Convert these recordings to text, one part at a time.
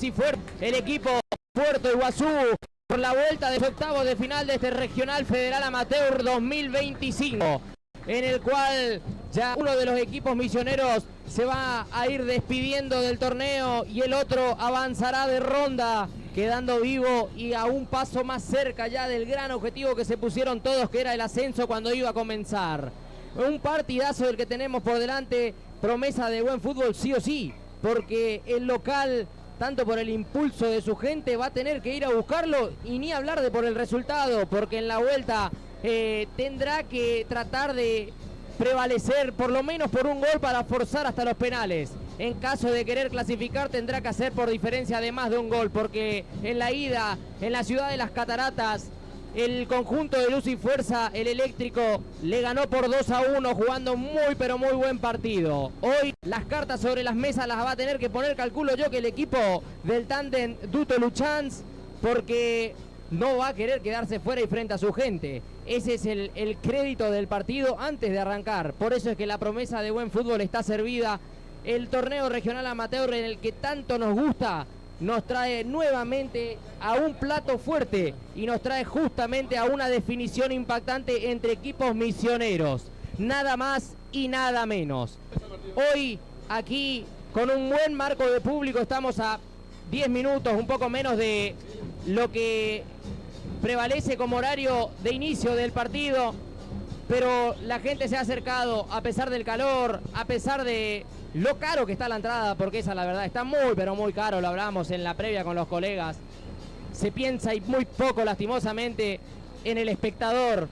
Luz y Fuerte, el equipo Puerto Iguazú, por la vuelta de octavos de final de este Regional Federal Amateur 2025, en el cual ya uno de los equipos misioneros se va a ir despidiendo del torneo y el otro avanzará de ronda, quedando vivo y a un paso más cerca ya del gran objetivo que se pusieron todos, que era el ascenso cuando iba a comenzar. Un partidazo del que tenemos por delante, promesa de buen fútbol sí o sí, porque el local, tanto por el impulso de su gente, va a tener que ir a buscarlo, y ni hablar de por el resultado, porque en la vuelta tendrá que tratar de prevalecer por lo menos por un gol para forzar hasta los penales. En caso de querer clasificar tendrá que hacer por diferencia de más de un gol, porque en la ida, en la ciudad de las Cataratas, el conjunto de Luz y Fuerza, el Eléctrico, le ganó por 2-1 jugando muy pero muy buen partido. Hoy las cartas sobre las mesas las va a tener que poner, calculo yo, que el equipo del tándem Duto Luchans, porque no va a querer quedarse fuera y frente a su gente. Ese es el crédito del partido antes de arrancar. Por eso es que la promesa de buen fútbol está servida. El torneo regional amateur, en el que tanto nos gusta, nos trae nuevamente a un plato fuerte y nos trae justamente a una definición impactante entre equipos misioneros. Nada más y nada menos. Hoy aquí con un buen marco de público, estamos a 10 minutos, un poco menos de lo que prevalece como horario de inicio del partido, pero la gente se ha acercado a pesar del calor, a pesar de lo caro que está la entrada, porque esa la verdad está muy pero muy caro. Lo hablábamos en la previa con los colegas. Se piensa y muy poco, lastimosamente, en el espectador.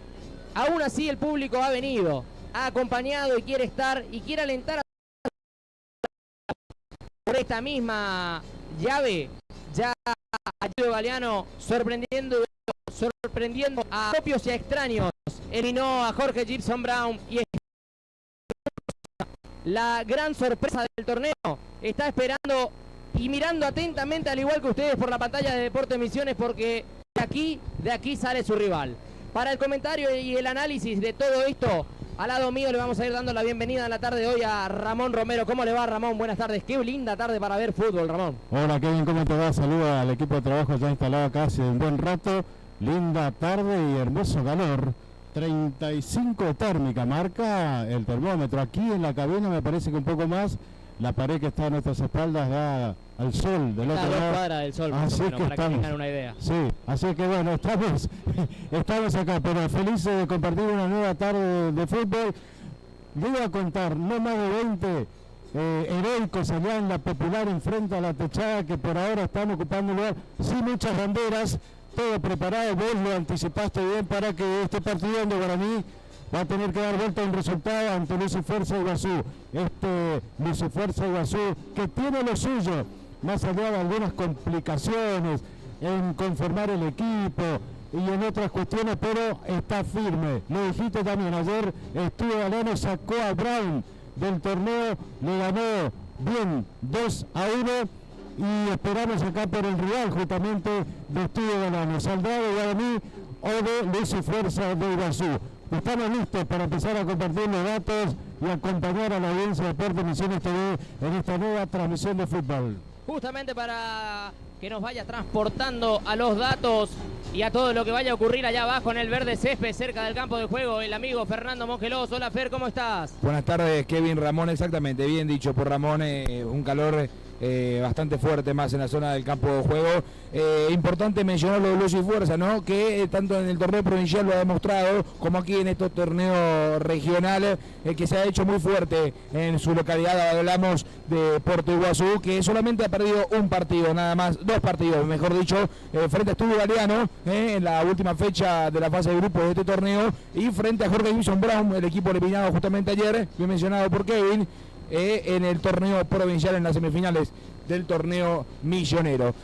Aún así el público ha venido, ha acompañado y quiere estar y quiere alentar por esta misma llave. Ya a Gio Galeano sorprendiendo a propios y a extraños. Eliminó a Jorge Gibson Brown y la gran sorpresa del torneo está esperando y mirando atentamente, al igual que ustedes, por la pantalla de Deportes Misiones, porque de aquí sale su rival. Para el comentario y el análisis de todo esto, al lado mío le vamos a ir dando la bienvenida en la tarde de hoy a Ramón Romero. ¿Cómo le va, Ramón? Buenas tardes. Qué linda tarde para ver fútbol, Ramón. Hola, Kevin, ¿cómo te va? Saluda al equipo de trabajo ya instalado acá hace un buen rato. Linda tarde y hermoso calor. 35 térmica marca el termómetro. Aquí en la cabina me parece que un poco más. La pared que está a nuestras espaldas da al sol del otro lado. Cuadras del sol, así bueno, que para estamos, que tengan una idea. Sí, así que bueno, estamos acá, pero felices de compartir una nueva tarde de fútbol. Voy a contar no más de 20 heroicos allá en la Popular, enfrente a la techada, que por ahora están ocupando lugar, sin muchas banderas, todo preparado. Vos lo anticipaste bien para que este partido donde Guaraní va a tener que dar vuelta a un resultado ante Luz y Fuerza Iguazú. Luz y Fuerza Iguazú, que tiene lo suyo, más allá de algunas complicaciones en conformar el equipo y en otras cuestiones, pero está firme. Lo dijiste también ayer, Estudio Galeano sacó a Brown del torneo, le ganó bien 2-1, y esperamos acá por el rival justamente de Estudio Galeano, Salgado de Guaraní o de Luz y Fuerza de Iguazú. Estamos listos para empezar a compartir los datos y acompañar a la audiencia de Deportes Misiones TV en esta nueva transmisión de fútbol. Justamente para que nos vaya transportando a los datos y a todo lo que vaya a ocurrir allá abajo en el verde césped, cerca del campo de juego, el amigo Fernando Mongelos. Hola, Fer, ¿cómo estás? Buenas tardes, Kevin. Ramón, exactamente, bien dicho por Ramón, un calor bastante fuerte más en la zona del campo de juego. Importante mencionar lo de Luz y Fuerza, ¿no? Que tanto en el torneo provincial lo ha demostrado, como aquí en estos torneos regionales, que se ha hecho muy fuerte en su localidad. Hablamos de Puerto Iguazú, que solamente ha perdido un partido, nada más, dos partidos, mejor dicho, frente a Estudio Galeano, en la última fecha de la fase de grupos de este torneo, y frente a Jorge Gibson Brown, el equipo eliminado justamente ayer, bien mencionado por Kevin, en el torneo provincial, en las semifinales del torneo millonero.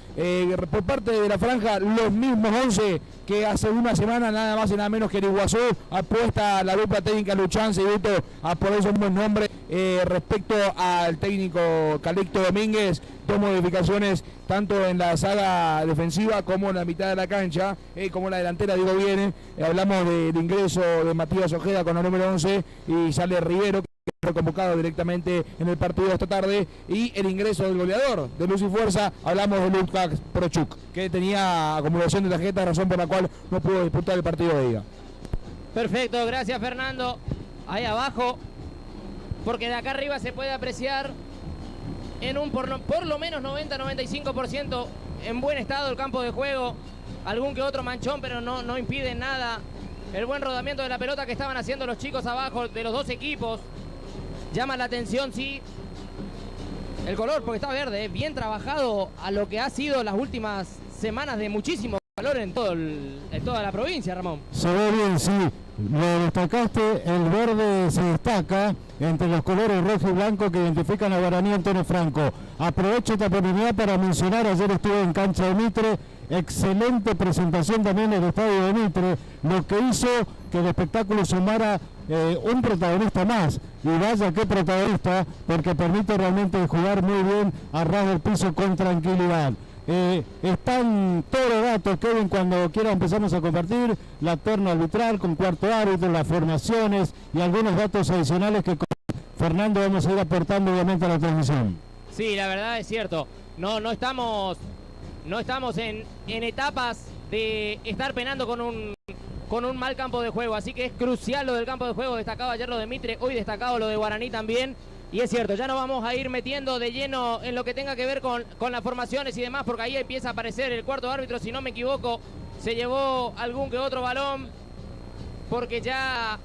Por parte de la franja, los mismos 11 que hace una semana, nada más y nada menos que el Iguazú apuesta a la dupla técnica Luchán Cibuto a ponerse un buen nombre. Respecto al técnico Calixto Domínguez, dos modificaciones tanto en la saga defensiva como en la mitad de la cancha, como en la delantera, digo bien. Hablamos del ingreso de Matías Ojeda con el número 11 y sale Rivero, que convocado directamente en el partido de esta tarde, y el ingreso del goleador de Luz y Fuerza, hablamos de Lukács Prochuk, que tenía acumulación de tarjetas, razón por la cual no pudo disputar el partido de ida. Perfecto, gracias Fernando. Ahí abajo, porque de acá arriba se puede apreciar en un por lo menos 90-95% en buen estado el campo de juego. Algún que otro manchón, pero no impide nada el buen rodamiento de la pelota que estaban haciendo los chicos abajo de los dos equipos. Llama la atención, sí, el color, porque está verde, bien trabajado a lo que ha sido las últimas semanas de muchísimo calor en toda la provincia, Ramón. Se ve bien, sí. Lo destacaste, el verde se destaca entre los colores rojo y blanco que identifican a Guaraní Antonio Franco. Aprovecho esta oportunidad para mencionar, ayer estuve en cancha de Mitre, excelente presentación también en el estadio de Mitre, lo que hizo que el espectáculo sumara un protagonista más, y vaya qué protagonista, porque permite realmente jugar muy bien a ras del piso con tranquilidad. Están todos los datos, Kevin, cuando quiera empezamos a compartir la terna arbitral con cuarto árbitro, las formaciones y algunos datos adicionales que con Fernando vamos a ir aportando obviamente a la transmisión. Sí, la verdad es cierto, no estamos en etapas de estar penando con un mal campo de juego, así que es crucial lo del campo de juego. Destacado ayer lo de Mitre, hoy destacado lo de Guaraní también. Y es cierto, ya nos vamos a ir metiendo de lleno en lo que tenga que ver con las formaciones y demás, porque ahí empieza a aparecer el cuarto árbitro, si no me equivoco, se llevó algún que otro balón, porque ya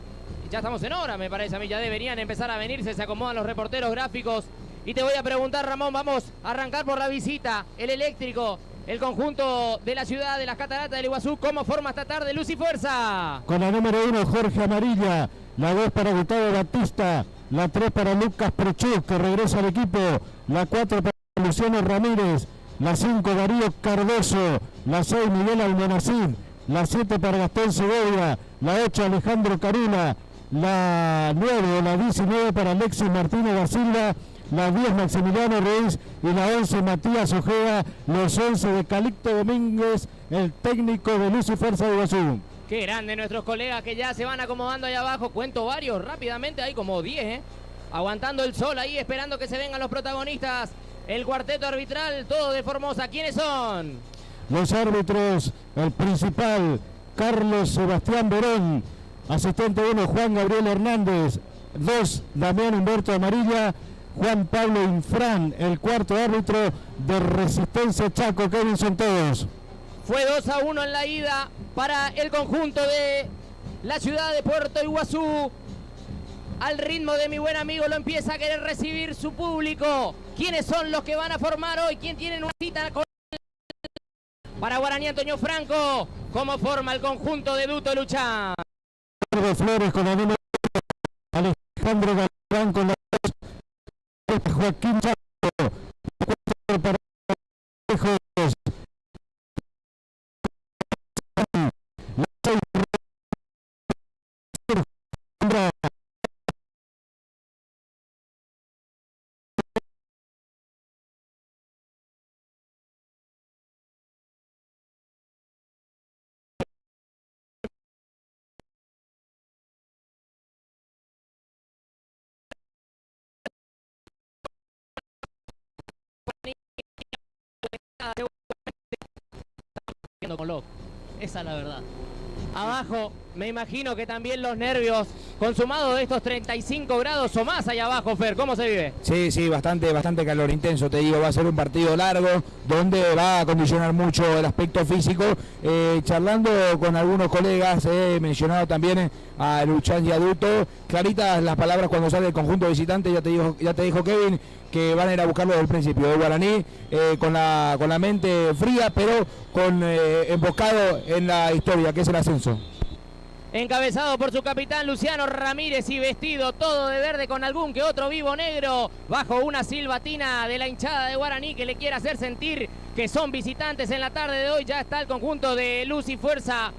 estamos en hora, me parece a mí, ya deberían empezar a venirse, se acomodan los reporteros gráficos. Y te voy a preguntar, Ramón, vamos a arrancar por la visita, el eléctrico, el conjunto de la ciudad de las Cataratas del Iguazú. ¿Cómo forma esta tarde Luz y Fuerza? Con la número 1, Jorge Amarilla, la 2 para Gustavo Batista, la 3 para Lukács Prochuk, que regresa al equipo, la 4 para Luciano Ramírez, la 5 Darío Cardoso, la 6 Miguel Almonacid, la 7 para Gastón Segovia, la 8 Alejandro Carula, la 9 o la 19 para Alexis Martínez da Silva, la 10 Maximiliano Ruiz y la 11 Matías Ojeda, los 11 de Calixto Domínguez, el técnico de Luz y Fuerza de Iguazú. Qué grande nuestros colegas que ya se van acomodando ahí abajo. Cuento varios rápidamente, hay como 10, aguantando el sol ahí, esperando que se vengan los protagonistas. El cuarteto arbitral, todo de Formosa. ¿Quiénes son? Los árbitros, el principal, Carlos Sebastián Verón, asistente 1, Juan Gabriel Hernández, 2, Damián Humberto Amarilla, Juan Pablo Infrán, el cuarto árbitro de Resistencia Chaco. Kevin, son todos. Fue 2-1 en la ida para el conjunto de la ciudad de Puerto Iguazú. Al ritmo de mi buen amigo lo empieza a querer recibir su público. ¿Quiénes son los que van a formar hoy? ¿Quién tiene una cita con para Guaraní Antonio Franco? ¿Cómo forma el conjunto de Duto Luchán? Flores con la número 1, Alejandro Galván con la 2, Joaquín Chaco, para Esa es la verdad. Abajo, me imagino que también los nervios consumados de estos 35 grados o más allá abajo, Fer, ¿cómo se vive? Sí, bastante calor intenso, te digo, va a ser un partido largo, donde va a condicionar mucho el aspecto físico. Charlando con algunos colegas, he mencionado también a Luchán y a Duto, claritas las palabras cuando sale el conjunto visitante, ya te dijo Kevin, que van a ir a buscarlo desde el principio, de Guaraní, con la mente fría, pero enfocado en la historia, que es el ascenso. Encabezado por su capitán Luciano Ramírez y vestido todo de verde con algún que otro vivo negro, bajo una silbatina de la hinchada de Guaraní que le quiere hacer sentir que son visitantes en la tarde de hoy. Ya está el conjunto de Luz y Fuerza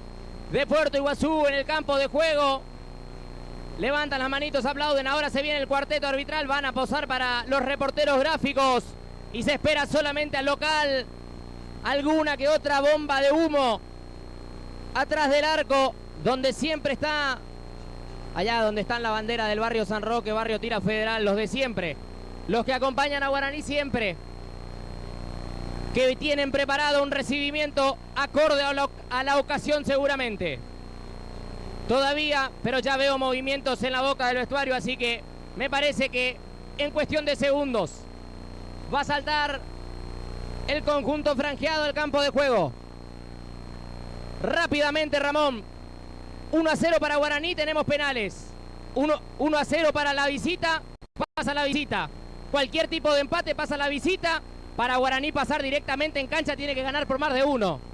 de Puerto Iguazú en el campo de juego. Levantan las manitos, aplauden. Ahora se viene el cuarteto arbitral. Van a posar para los reporteros gráficos. Y se espera solamente al local alguna que otra bomba de humo atrás del arco, donde siempre está allá donde están la bandera del barrio San Roque, barrio Tira Federal, los de siempre, los que acompañan a Guaraní siempre, que tienen preparado un recibimiento acorde a la ocasión seguramente. Todavía, pero ya veo movimientos en la boca del vestuario, así que me parece que en cuestión de segundos va a saltar el conjunto franjeado del campo de juego. Rápidamente, Ramón. 1-0 para Guaraní, tenemos penales. 1-0 para la visita, pasa la visita. Cualquier tipo de empate pasa la visita. Para Guaraní pasar directamente en cancha tiene que ganar por más de 1.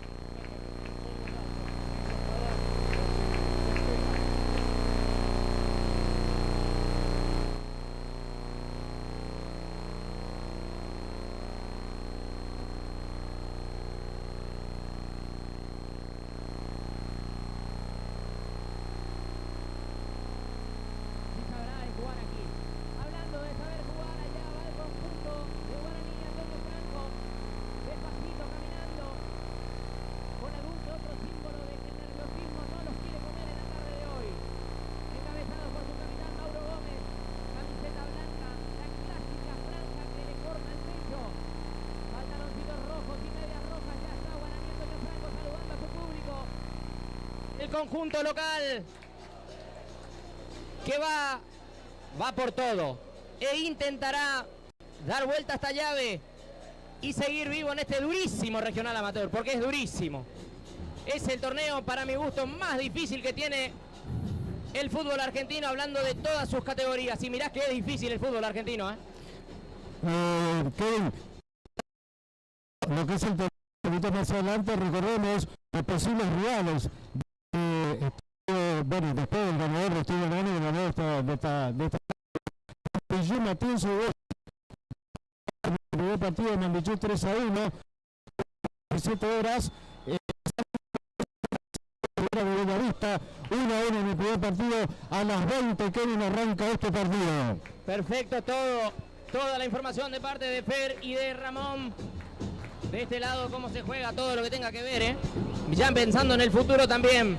Conjunto local que va por todo e intentará dar vuelta a esta llave y seguir vivo en este durísimo regional amateur, porque es durísimo. Es el torneo, para mi gusto, más difícil que tiene el fútbol argentino, hablando de todas sus categorías. Y mirá que es difícil el fútbol argentino, Kevin, lo que es el torneo, un poquito más adelante, recordemos los posibles rivales. Bueno, después del ganador de Estudio Guaraní, el ganador de esta Pillú Matienzo, el primer partido de Mandichú 3-1, 7 horas, de Bellavista, 1-1 en el primer partido, a las 20 Kevin arranca este partido. Perfecto, toda la información de parte de Fer y de Ramón. De este lado, cómo se juega, todo lo que tenga que ver, ya pensando en el futuro también,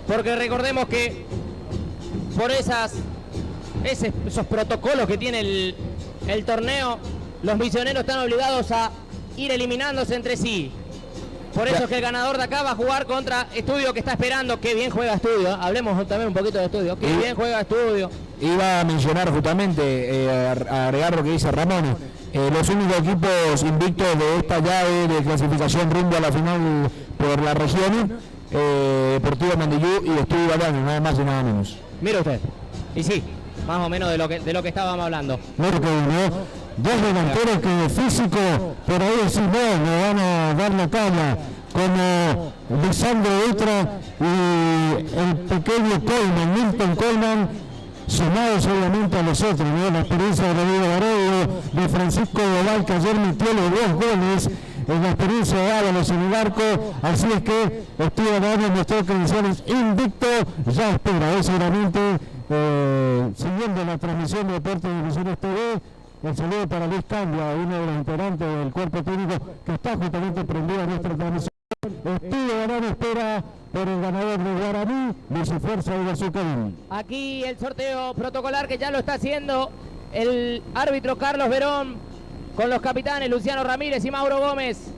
porque recordemos que por esos protocolos que tiene el torneo, los misioneros están obligados a ir eliminándose entre sí. Por eso es que el ganador de acá va a jugar contra Estudio, que está esperando. Qué bien juega Estudio, hablemos también un poquito de Estudio. Qué bien juega Estudio. Iba a mencionar justamente, a agregar lo que dice Ramón, los únicos equipos invictos de esta llave de clasificación rumbo a la final por la región, Deportivo Mandillú y Estudio Guaraní, nada más y nada menos. Mire usted, y sí, más o menos de lo que estábamos hablando. Dos delanteros que físico, por ahí sí no van a dar la talla, como Lisandro Utra y el pequeño Coleman, Milton Coleman, sumados obviamente a los otros, ¿no? La experiencia de Rodrigo Baroyo, de Francisco Doval, que ayer metió los 2 goles, en la experiencia de Ábalos en el arco, así es que Estudio Guaraní mostró credenciales invicto, ya espera, seguramente, siguiendo la transmisión de Deportes de Misiones TV. El saludo para Luis Cambia, uno de los integrantes del cuerpo técnico que está justamente prendido a nuestra transmisión. Estudio Guaraní espera por el ganador de Guaraní, Lucio Fuerza y Gazucadín. Aquí el sorteo protocolar que ya lo está haciendo el árbitro Carlos Verón con los capitanes Luciano Ramírez y Mauro Gómez.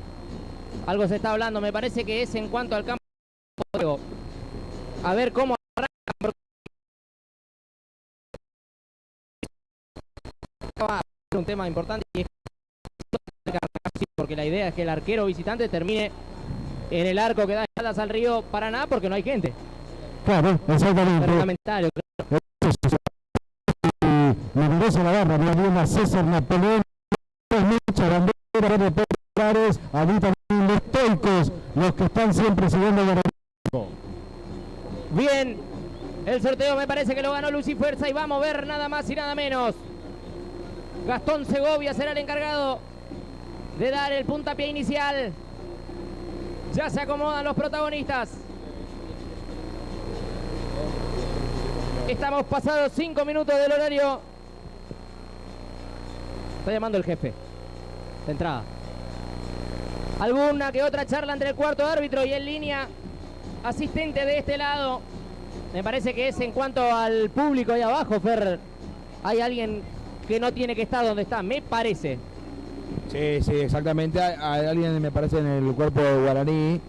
Algo se está hablando, me parece que es en cuanto al campo de juego. A ver cómo arranca. Un tema importante y es porque la idea es que el arquero visitante termine en el arco que da espaldas al río Paraná, porque no hay gente. Claro, exactamente. Reglamentario. Me merece la barra, me viene César Napoleón, mucha bandera de populares, allí también los estoicos, los que están siempre siguiendo el Guaraní. Bien, el sorteo me parece que lo ganó Lucy Fuerza y va a mover nada más y nada menos. Gastón Segovia será el encargado de dar el puntapié inicial. Ya se acomodan los protagonistas. Estamos pasados 5 minutos del horario. Está llamando el jefe de entrada. Alguna que otra charla entre el cuarto árbitro y en línea asistente de este lado. Me parece que es en cuanto al público ahí abajo, Fer. Hay alguien que no tiene que estar donde está, me parece. Sí, sí, exactamente. Hay alguien, me parece, en el cuerpo de Guaraní.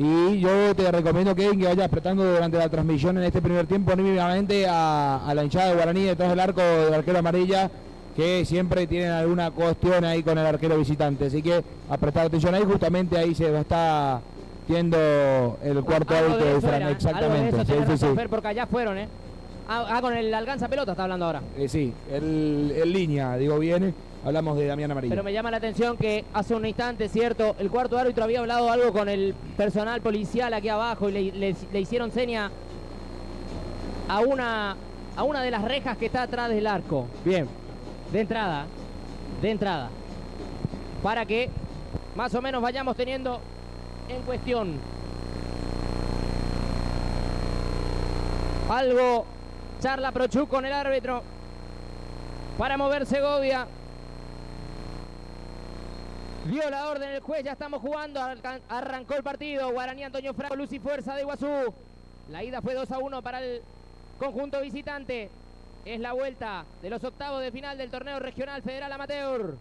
Y yo te recomiendo, Kevin, que vayas apretando durante la transmisión en este primer tiempo anímicamente a la hinchada de Guaraní detrás del arco del arquero amarilla, que siempre tienen alguna cuestión ahí con el arquero visitante. Así que apretar atención ahí, justamente ahí se está viendo el cuarto árbitro de Fran. Exactamente. Algo de eso, Fer, porque allá fueron, ¿eh? Con el alcanza pelota está hablando ahora. Sí, el línea, digo bien. Hablamos de Damián Amarillo. Pero me llama la atención que hace un instante, cierto, el cuarto árbitro había hablado algo con el personal policial aquí abajo y le hicieron seña a una de las rejas que está atrás del arco. Bien, de entrada. Para que más o menos vayamos teniendo en cuestión algo. Charla Prochuk con el árbitro para mover Segovia. Dio la orden el juez, ya estamos jugando, arrancó el partido. Guaraní Antonio Franco, Luz y Fuerza de Iguazú. La ida fue 2-1 para el conjunto visitante. Es la vuelta de los octavos de final del torneo regional federal amateur.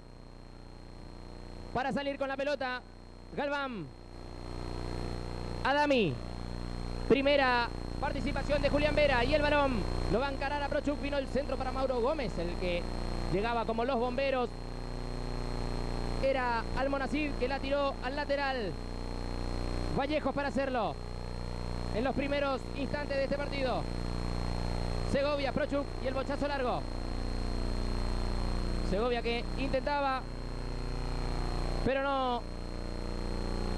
Para salir con la pelota, Galván. Adami. Primera participación de Julián Vera y el balón lo va a encarar a Prochuk. Vino el centro para Mauro Gómez, el que llegaba como los bomberos. Era Almonacid que la tiró al lateral. Vallejos para hacerlo en los primeros instantes de este partido. Segovia, Prochuk y el bochazo largo. Segovia que intentaba, pero no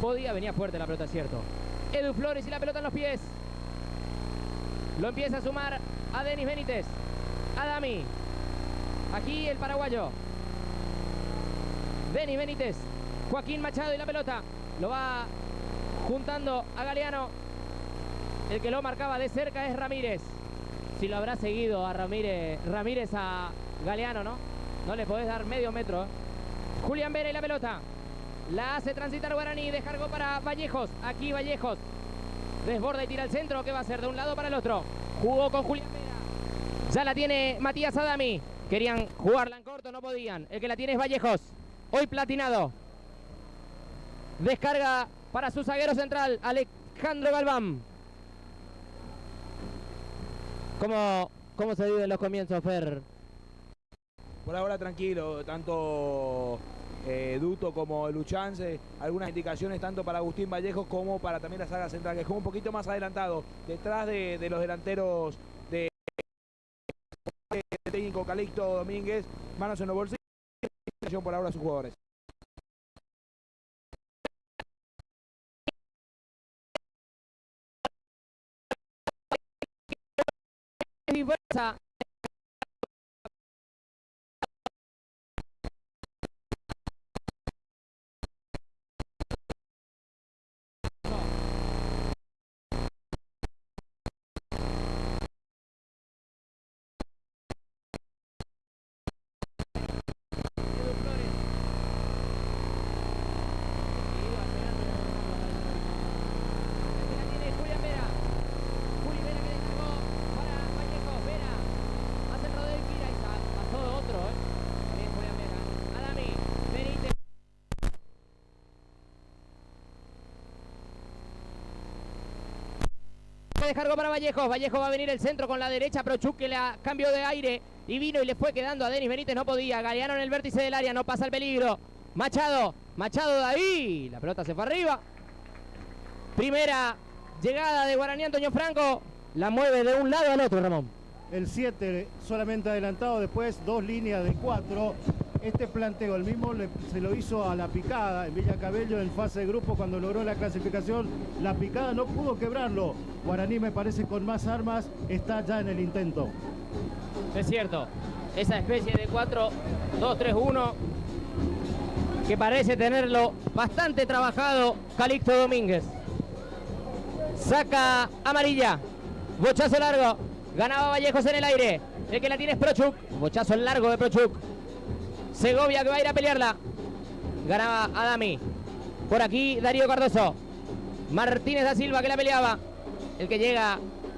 podía. Venía fuerte la pelota, es cierto. Edu Flores y la pelota en los pies. Lo empieza a sumar a Denis Benítez. Adami. Aquí el paraguayo. Denis Benítez. Joaquín Machado y la pelota. Lo va juntando a Galeano. El que lo marcaba de cerca es Ramírez. Si lo habrá seguido a Ramírez a Galeano, ¿no? No le podés dar medio metro. Julián Vera y la pelota. La hace transitar Guaraní. Descargó para Vallejos. Aquí Vallejos. Desborda y tira al centro. ¿Qué va a hacer? De un lado para el otro. Jugó con Julián Vera. Ya la tiene Matías Adami. Querían jugarla en corto, no podían. El que la tiene es Vallejos. Hoy platinado. Descarga para su zaguero central, Alejandro Galván. ¿Cómo se vive en los comienzos, Fer? Por ahora tranquilo, tanto Duto como Luchance, algunas indicaciones tanto para Agustín Vallejos como para también la saga central, que es un poquito más adelantado, detrás de los delanteros de técnico Calixto Domínguez, manos en los bolsillos, por ahora a sus jugadores. Descargó para Vallejos. Vallejos va a venir el centro con la derecha. Prochuk que la cambió de aire y vino y le fue quedando a Denis Benítez. No podía. Galeano en el vértice del área. No pasa el peligro. Machado de ahí. La pelota se fue arriba. Primera llegada de Guaraní Antonio Franco. La mueve de un lado al otro, Ramón. El 7 solamente adelantado. Después 2 líneas de 4. Este planteo, el mismo se lo hizo a La Picada en Villa Cabello en fase de grupo cuando logró la clasificación. La Picada no pudo quebrarlo. Guaraní, me parece, con más armas está ya en el intento. Es cierto, esa especie de 4-2-3-1 que parece tenerlo bastante trabajado Calixto Domínguez. Saca amarilla, bochazo largo, ganaba Vallejos en el aire. El que la tiene es Prochuk, bochazo largo de Prochuk. Segovia que va a ir a pelearla. Ganaba Adami. Por aquí Darío Cardoso. Martínez da Silva que la peleaba. El que llega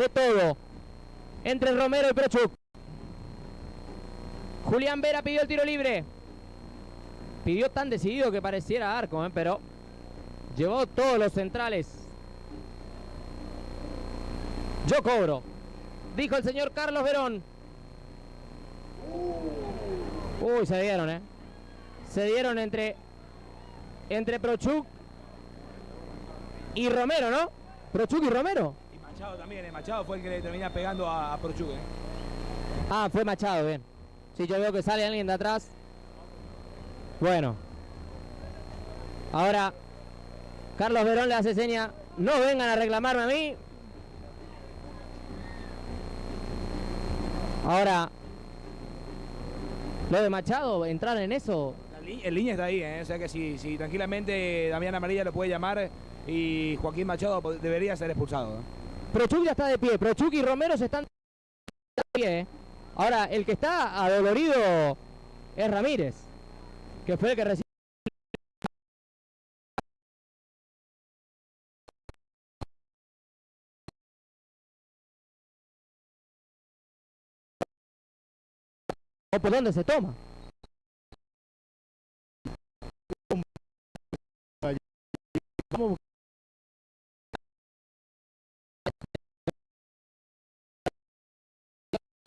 de todo entre Romero y Prochuk. Julián Vera pidió el tiro libre. Pidió tan decidido que pareciera arco, pero llevó todos los centrales. Yo cobro, dijo el señor Carlos Verón. Uy, se dieron, se dieron entre Prochuk y Romero, ¿no? Prochuk y Romero. Y Machado también, Machado fue el que le termina pegando a Prochuk. Ah, fue Machado, bien. Sí, yo veo que sale alguien de atrás. Bueno. Ahora, Carlos Verón le hace seña. No vengan a reclamarme a mí. Ahora, lo de Machado, entrar en eso. El línea está ahí, o sea que si tranquilamente Damián Amarilla lo puede llamar y Joaquín Machado debería ser expulsado. Prochuk ya está de pie. Prochuk y Romero se están de pie. Ahora, el que está adolorido es Ramírez, que fue el que recibió. ¿O por dónde se toma?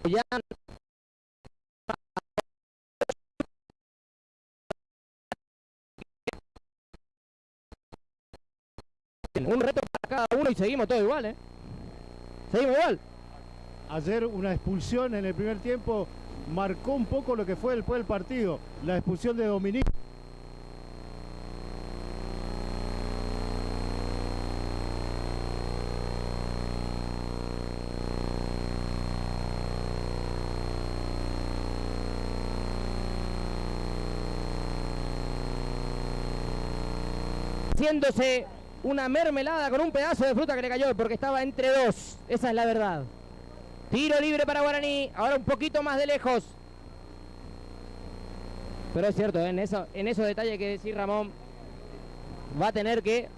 Ya. Un reto para cada uno y seguimos todo igual, Seguimos igual. Ayer una expulsión en el primer tiempo marcó un poco lo que fue después del partido. La expulsión de Dominique. Haciéndose una mermelada con un pedazo de fruta que le cayó porque estaba entre dos. Esa es la verdad. Tiro libre para Guaraní. Ahora un poquito más de lejos. Pero es cierto, en esos detalles que decir Ramón, va a tener que...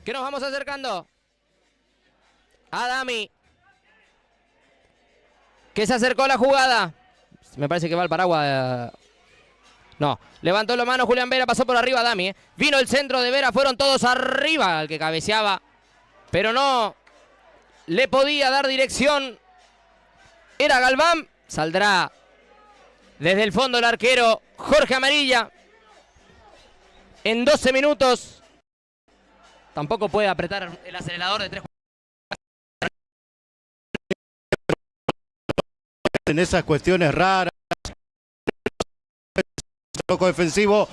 que nos vamos acercando a Dami, que se acercó a la jugada. Me parece que va al paraguas. No, levantó la mano Julián Vera, pasó por arriba a Dami. Vino el centro de Vera, fueron todos arriba al que cabeceaba, pero no le podía dar dirección. Era Galván. Saldrá desde el fondo el arquero Jorge Amarilla. En 12 minutos. Tampoco puede apretar el acelerador de 3. En esas cuestiones raras, poco defensivo.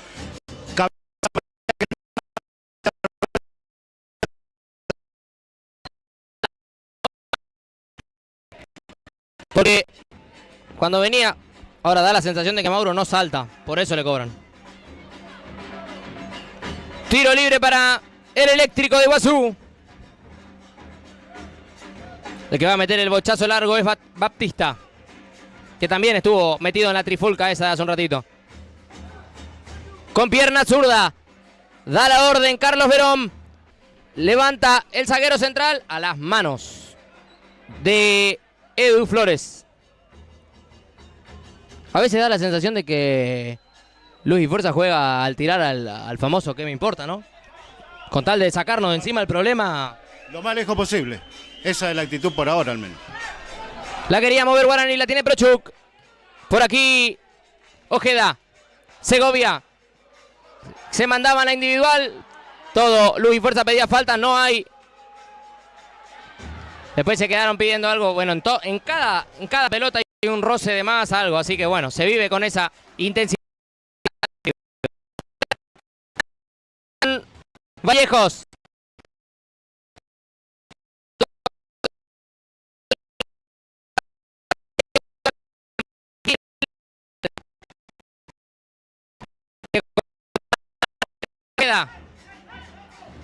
Porque cuando venía, ahora da la sensación de que Mauro no salta, por eso le cobran. Tiro libre para el Eléctrico de Iguazú. El que va a meter el bochazo largo es Baptista, que también estuvo metido en la trifulca esa de hace un ratito. Con pierna zurda, da la orden Carlos Verón. Levanta el zaguero central a las manos de Edu Flores. A veces da la sensación de que Luis y Fuerza juega al tirar al famoso "¿qué me importa?", ¿no? Con tal de sacarnos de encima el problema. Lo más lejos posible. Esa es la actitud por ahora al menos. La quería mover Guaraní, la tiene Prochuk. Por aquí Ojeda, Segovia. Se mandaban la individual. Todo, Luis y Fuerza pedía falta, no hay. Después se quedaron pidiendo algo. Bueno, en cada pelota hay un roce de más, algo. Así que bueno, se vive con esa intensidad. Vallejos.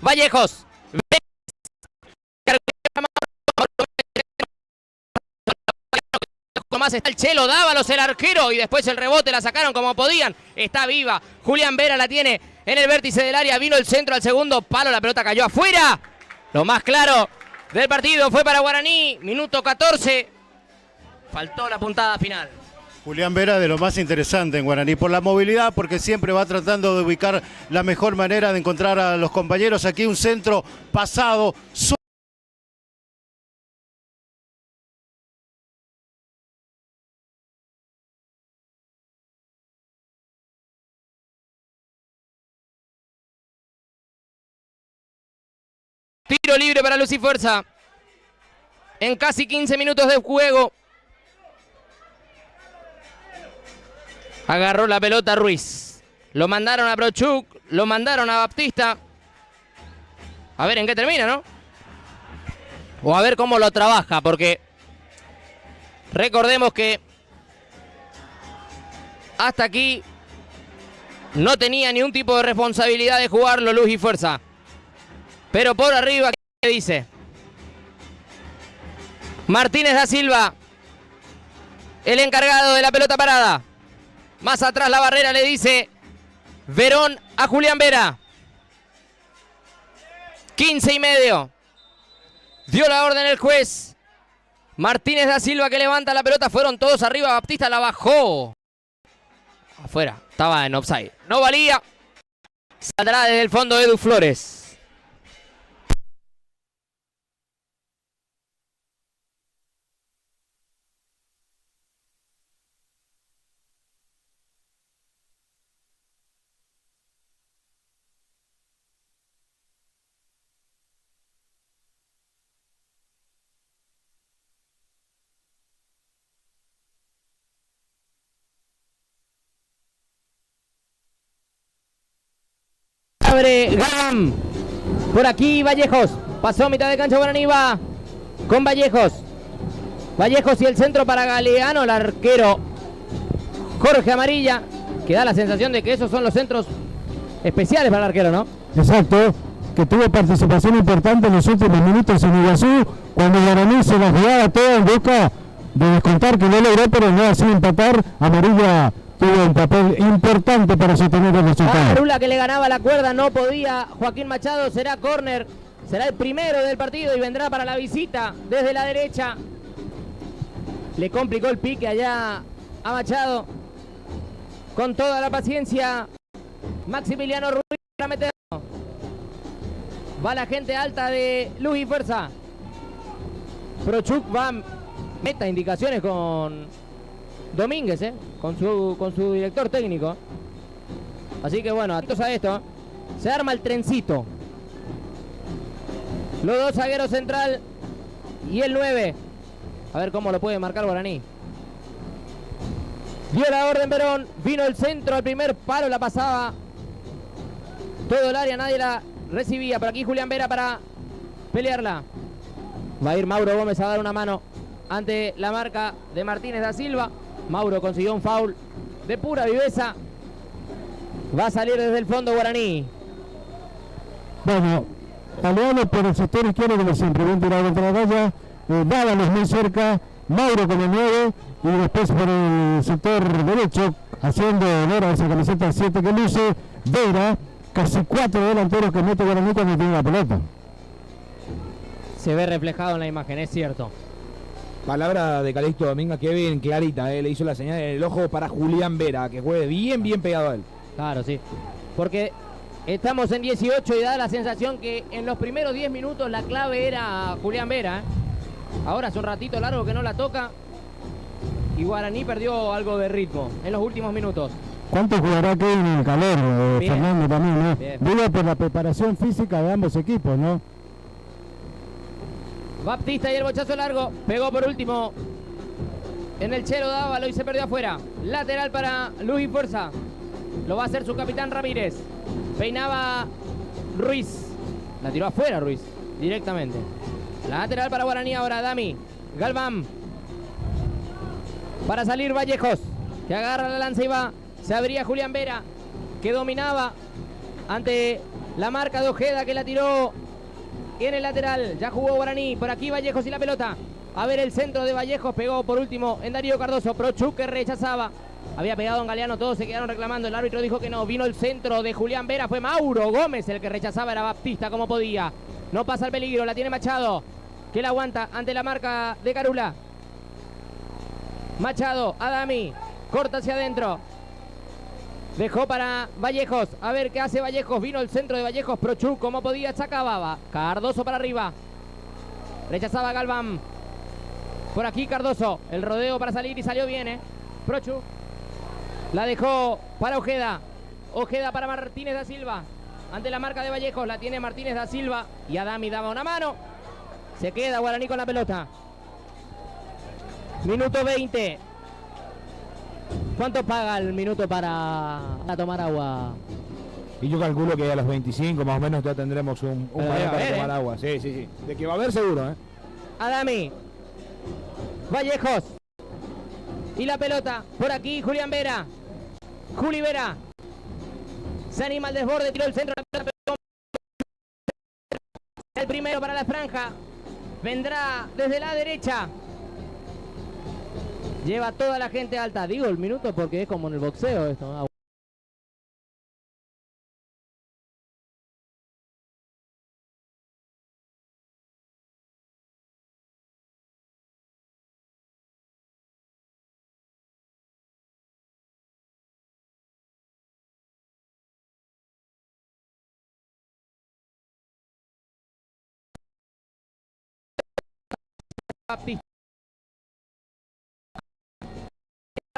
Vallejos. nomás está el Chelo Dávalos, el arquero, y después el rebote la sacaron como podían. Está viva. Julián Vera la tiene en el vértice del área. Vino el centro al segundo palo. La pelota cayó afuera. Lo más claro del partido fue para Guaraní. Minuto 14. Faltó la puntada final. Julián Vera de lo más interesante en Guaraní, por la movilidad, porque siempre va tratando de ubicar la mejor manera de encontrar a los compañeros. Aquí un centro pasado. Tiro libre para Luz y Fuerza. En casi 15 minutos de juego. Agarró la pelota Ruiz. Lo mandaron a Brochuk. Lo mandaron a Baptista. A ver en qué termina, ¿no? O a ver cómo lo trabaja, porque recordemos que hasta aquí no tenía ni un tipo de responsabilidad de jugarlo Luz y Fuerza. Pero por arriba, ¿qué dice? Martínez da Silva, el encargado de la pelota parada. Más atrás la barrera le dice Verón a Julián Vera. 15:30. Dio la orden el juez. Martínez da Silva que levanta la pelota. Fueron todos arriba. Baptista la bajó. Afuera. Estaba en offside. No valía. Saldrá desde el fondo Edu Flores. Abre Galván. Por aquí Vallejos. Pasó mitad de cancha Guaraní, va con Vallejos. Vallejos y el centro para Galeano, el arquero Jorge Amarilla, que da la sensación de que esos son los centros especiales para el arquero, ¿no? Exacto, que tuvo participación importante en los últimos minutos en Iguazú, cuando Guaraní se las jugaba toda en busca de descontar, que no logró, pero no así empatar. Amarilla tuvo un papel importante para sostener el resultado. Rula que le ganaba la cuerda, no podía. Joaquín Machado, será córner, será el primero del partido y vendrá para la visita desde la derecha. Le complicó el pique allá a Machado. Con toda la paciencia, Maximiliano Ruiz para meterlo. Va la gente alta de Luz y Fuerza. Prochuk va, meta indicaciones con Domínguez, con su director técnico. Así que bueno, atentos a esto. Se arma el trencito. Los dos zagueros central y el 9. A ver cómo lo puede marcar Guaraní. Dio la orden Verón. Vino el centro al primer palo, la pasaba todo el área, nadie la recibía. Por aquí Julián Vera para pelearla. Va a ir Mauro Gómez a dar una mano ante la marca de Martínez da Silva. Mauro consiguió un foul de pura viveza. Va a salir desde el fondo Guaraní. Bueno, Galeano por el sector izquierdo, como siempre, bien tirado contra la raya. Dávalos muy cerca, Mauro con el 9, y después por el sector derecho, haciendo honor a esa camiseta 7 que luce, Vera, casi 4 delanteros que mete Guaraní cuando tiene la pelota. Se ve reflejado en la imagen, es cierto. Palabra de Calixto Domínguez, que bien clarita, le hizo la señal en el ojo para Julián Vera, que juegue bien pegado a él. Claro, sí. Porque estamos en 18 y da la sensación que en los primeros 10 minutos la clave era Julián Vera. Ahora hace un ratito largo que no la toca y Guaraní perdió algo de ritmo en los últimos minutos. ¿Cuánto jugará Kevin en el calor, Fernando, también, ¿no? Digo por la preparación física de ambos equipos, ¿no? Baptista y el bochazo largo. Pegó por último en el Chelo Dávalo y se perdió afuera. Lateral para Luz y Fuerza. Lo va a hacer su capitán Ramírez. Peinaba Ruiz. La tiró afuera Ruiz, directamente. Lateral para Guaraní ahora, Dami. Galván. Para salir Vallejos, que agarra la lanza y va. Se abría Julián Vera, que dominaba ante la marca de Ojeda, que la tiró en el lateral. Ya jugó Guaraní. Por aquí Vallejos y la pelota. A ver el centro de Vallejos, pegó por último en Darío Cardoso. Prochuk que rechazaba. Había pegado en Galeano, todos se quedaron reclamando. El árbitro dijo que no. Vino el centro de Julián Vera. Fue Mauro Gómez el que rechazaba. Era Baptista como podía. No pasa el peligro. La tiene Machado, que la aguanta ante la marca de Carula. Machado, Adami. Corta hacia adentro. Dejó para Vallejos. A ver qué hace Vallejos. Vino el centro de Vallejos. Prochuk como podía. Sacaba. Cardoso para arriba. Rechazaba Galván. Por aquí Cardoso. El rodeo para salir y salió bien, Prochuk. La dejó para Ojeda. Ojeda para Martínez da Silva. Ante la marca de Vallejos. La tiene Martínez da Silva. Y Adami daba una mano. Se queda Guaraní con la pelota. Minuto 20. ¿Cuánto paga el minuto para tomar agua? Y yo calculo que a los 25 más o menos ya tendremos un para tomar agua. Sí, sí, sí. De que va a haber seguro, Adami. Vallejos. Y la pelota. Por aquí Julián Vera. Juli Vera. Se anima al desborde. Tiró el centro. El primero para la franja. Vendrá desde la derecha. Lleva toda la gente alta. Digo el minuto porque es como en el boxeo esto.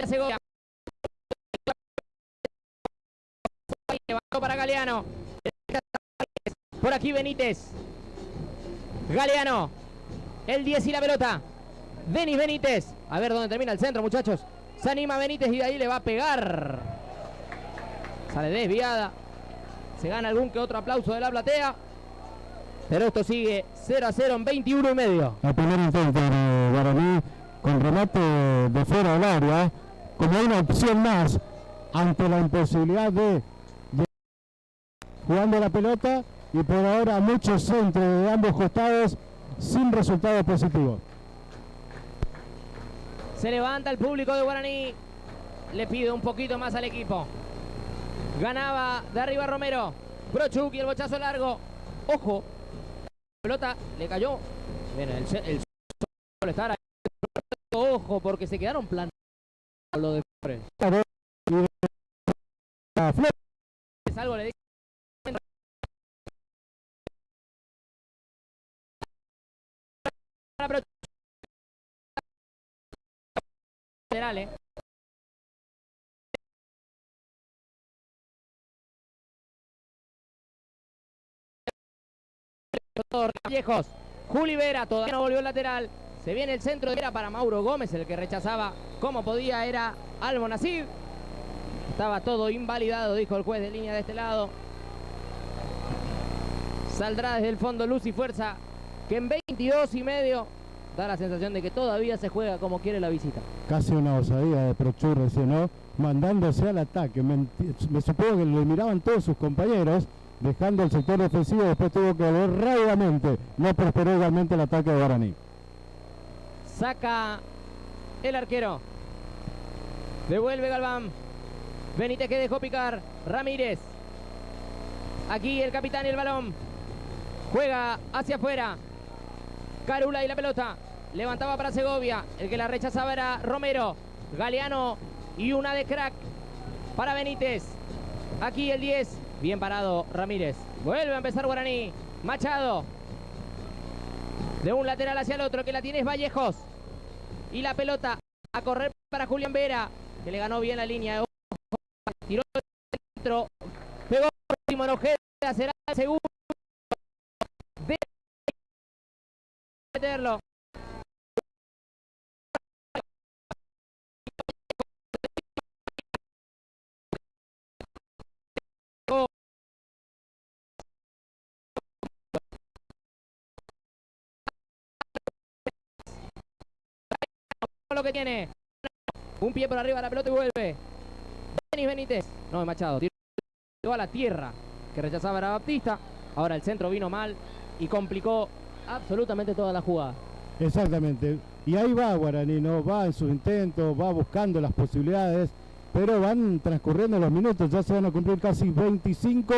Segovia. Levantó para Galeano. Por aquí Benítez. Galeano. El 10 y la pelota. Denis Benítez. A ver dónde termina el centro, muchachos. Se anima Benítez y de ahí le va a pegar. Sale desviada. Se gana algún que otro aplauso de la platea. Pero esto sigue 0-0 en 21 y medio. El primer intento de Guaraní con remate de fuera del área, como una opción más ante la imposibilidad de jugando la pelota, y por ahora muchos centros de ambos costados sin resultado positivo. Se levanta el público de Guaraní. Le pide un poquito más al equipo. Ganaba de arriba Romero. Prochuk y el bochazo largo. Ojo. La pelota le cayó. Bien, el estar ahí. Ojo, porque se quedaron plantados lo de Flores. Algo le dice. Lateral, Viejos. Juli Vera todavía no volvió el lateral. Se viene el centro de Vera para Mauro Gómez, el que rechazaba como podía era Almonacid. Estaba todo invalidado, dijo el juez de línea de este lado. Saldrá desde el fondo luz y fuerza, que en 22 y medio da la sensación de que todavía se juega como quiere la visita. Casi una osadía de Prochuk recién, ¿no? Mandándose al ataque. Me supongo que le miraban todos sus compañeros, dejando el sector defensivo, después tuvo que volver rápidamente. No prosperó igualmente el ataque de Guaraní. Saca el arquero. Devuelve Galván. Benítez que dejó picar. Ramírez. Aquí el capitán y el balón. Juega hacia afuera. Carula y la pelota. Levantaba para Segovia. El que la rechazaba era Romero. Galeano y una de crack para Benítez. Aquí el 10. Bien parado Ramírez. Vuelve a empezar Guaraní. Machado. De un lateral hacia el otro. Que la tiene es Vallejos. Y la pelota a correr para Julián Vera, que le ganó bien la línea. Tiró el centro. Pegó Simón Ojeda. Será el segundo. De meterlo. Lo que tiene un pie por arriba de la pelota y vuelve Denis Benítez, no, Machado tiró a la tierra, que rechazaba era Baptista. Ahora el centro vino mal y complicó absolutamente toda la jugada. Exactamente. Y ahí va Guaraní, ¿no? Va en sus intentos, va buscando las posibilidades, pero van transcurriendo los minutos, ya se van a cumplir casi 25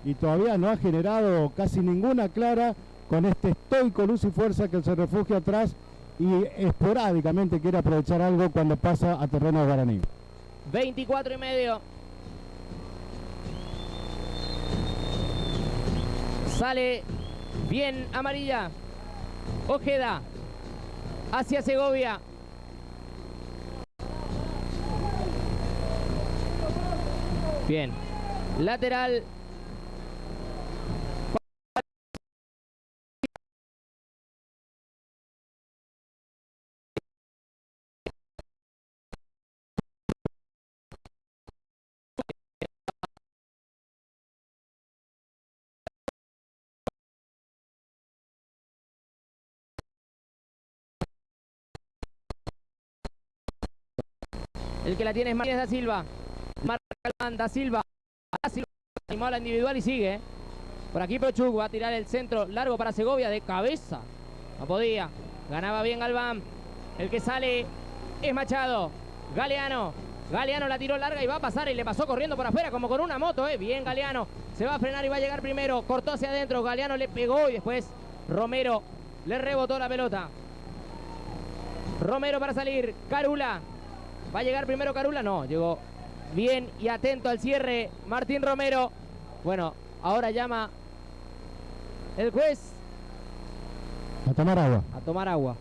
y todavía no ha generado casi ninguna clara con este estoico luz y fuerza que se refugia atrás y esporádicamente quiere aprovechar algo cuando pasa a terreno de Guaraní. 24 y medio. Sale bien amarilla. Ojeda hacia Segovia. Bien. Lateral. El que la tiene es Martínez da Silva. Marca da Silva. Animó a la individual y sigue. Por aquí Prochuk va a tirar el centro largo para Segovia de cabeza. No podía. Ganaba bien Galván. El que sale es Machado. Galeano. Galeano la tiró larga y va a pasar y le pasó corriendo por afuera como con una moto. Bien Galeano. Se va a frenar y va a llegar primero. Cortó hacia adentro. Galeano le pegó y después Romero le rebotó la pelota. Romero para salir. Carula. ¿Va a llegar primero Carula? No, llegó bien y atento al cierre Martín Romero. Bueno, ahora llama el juez a tomar agua. A tomar agua.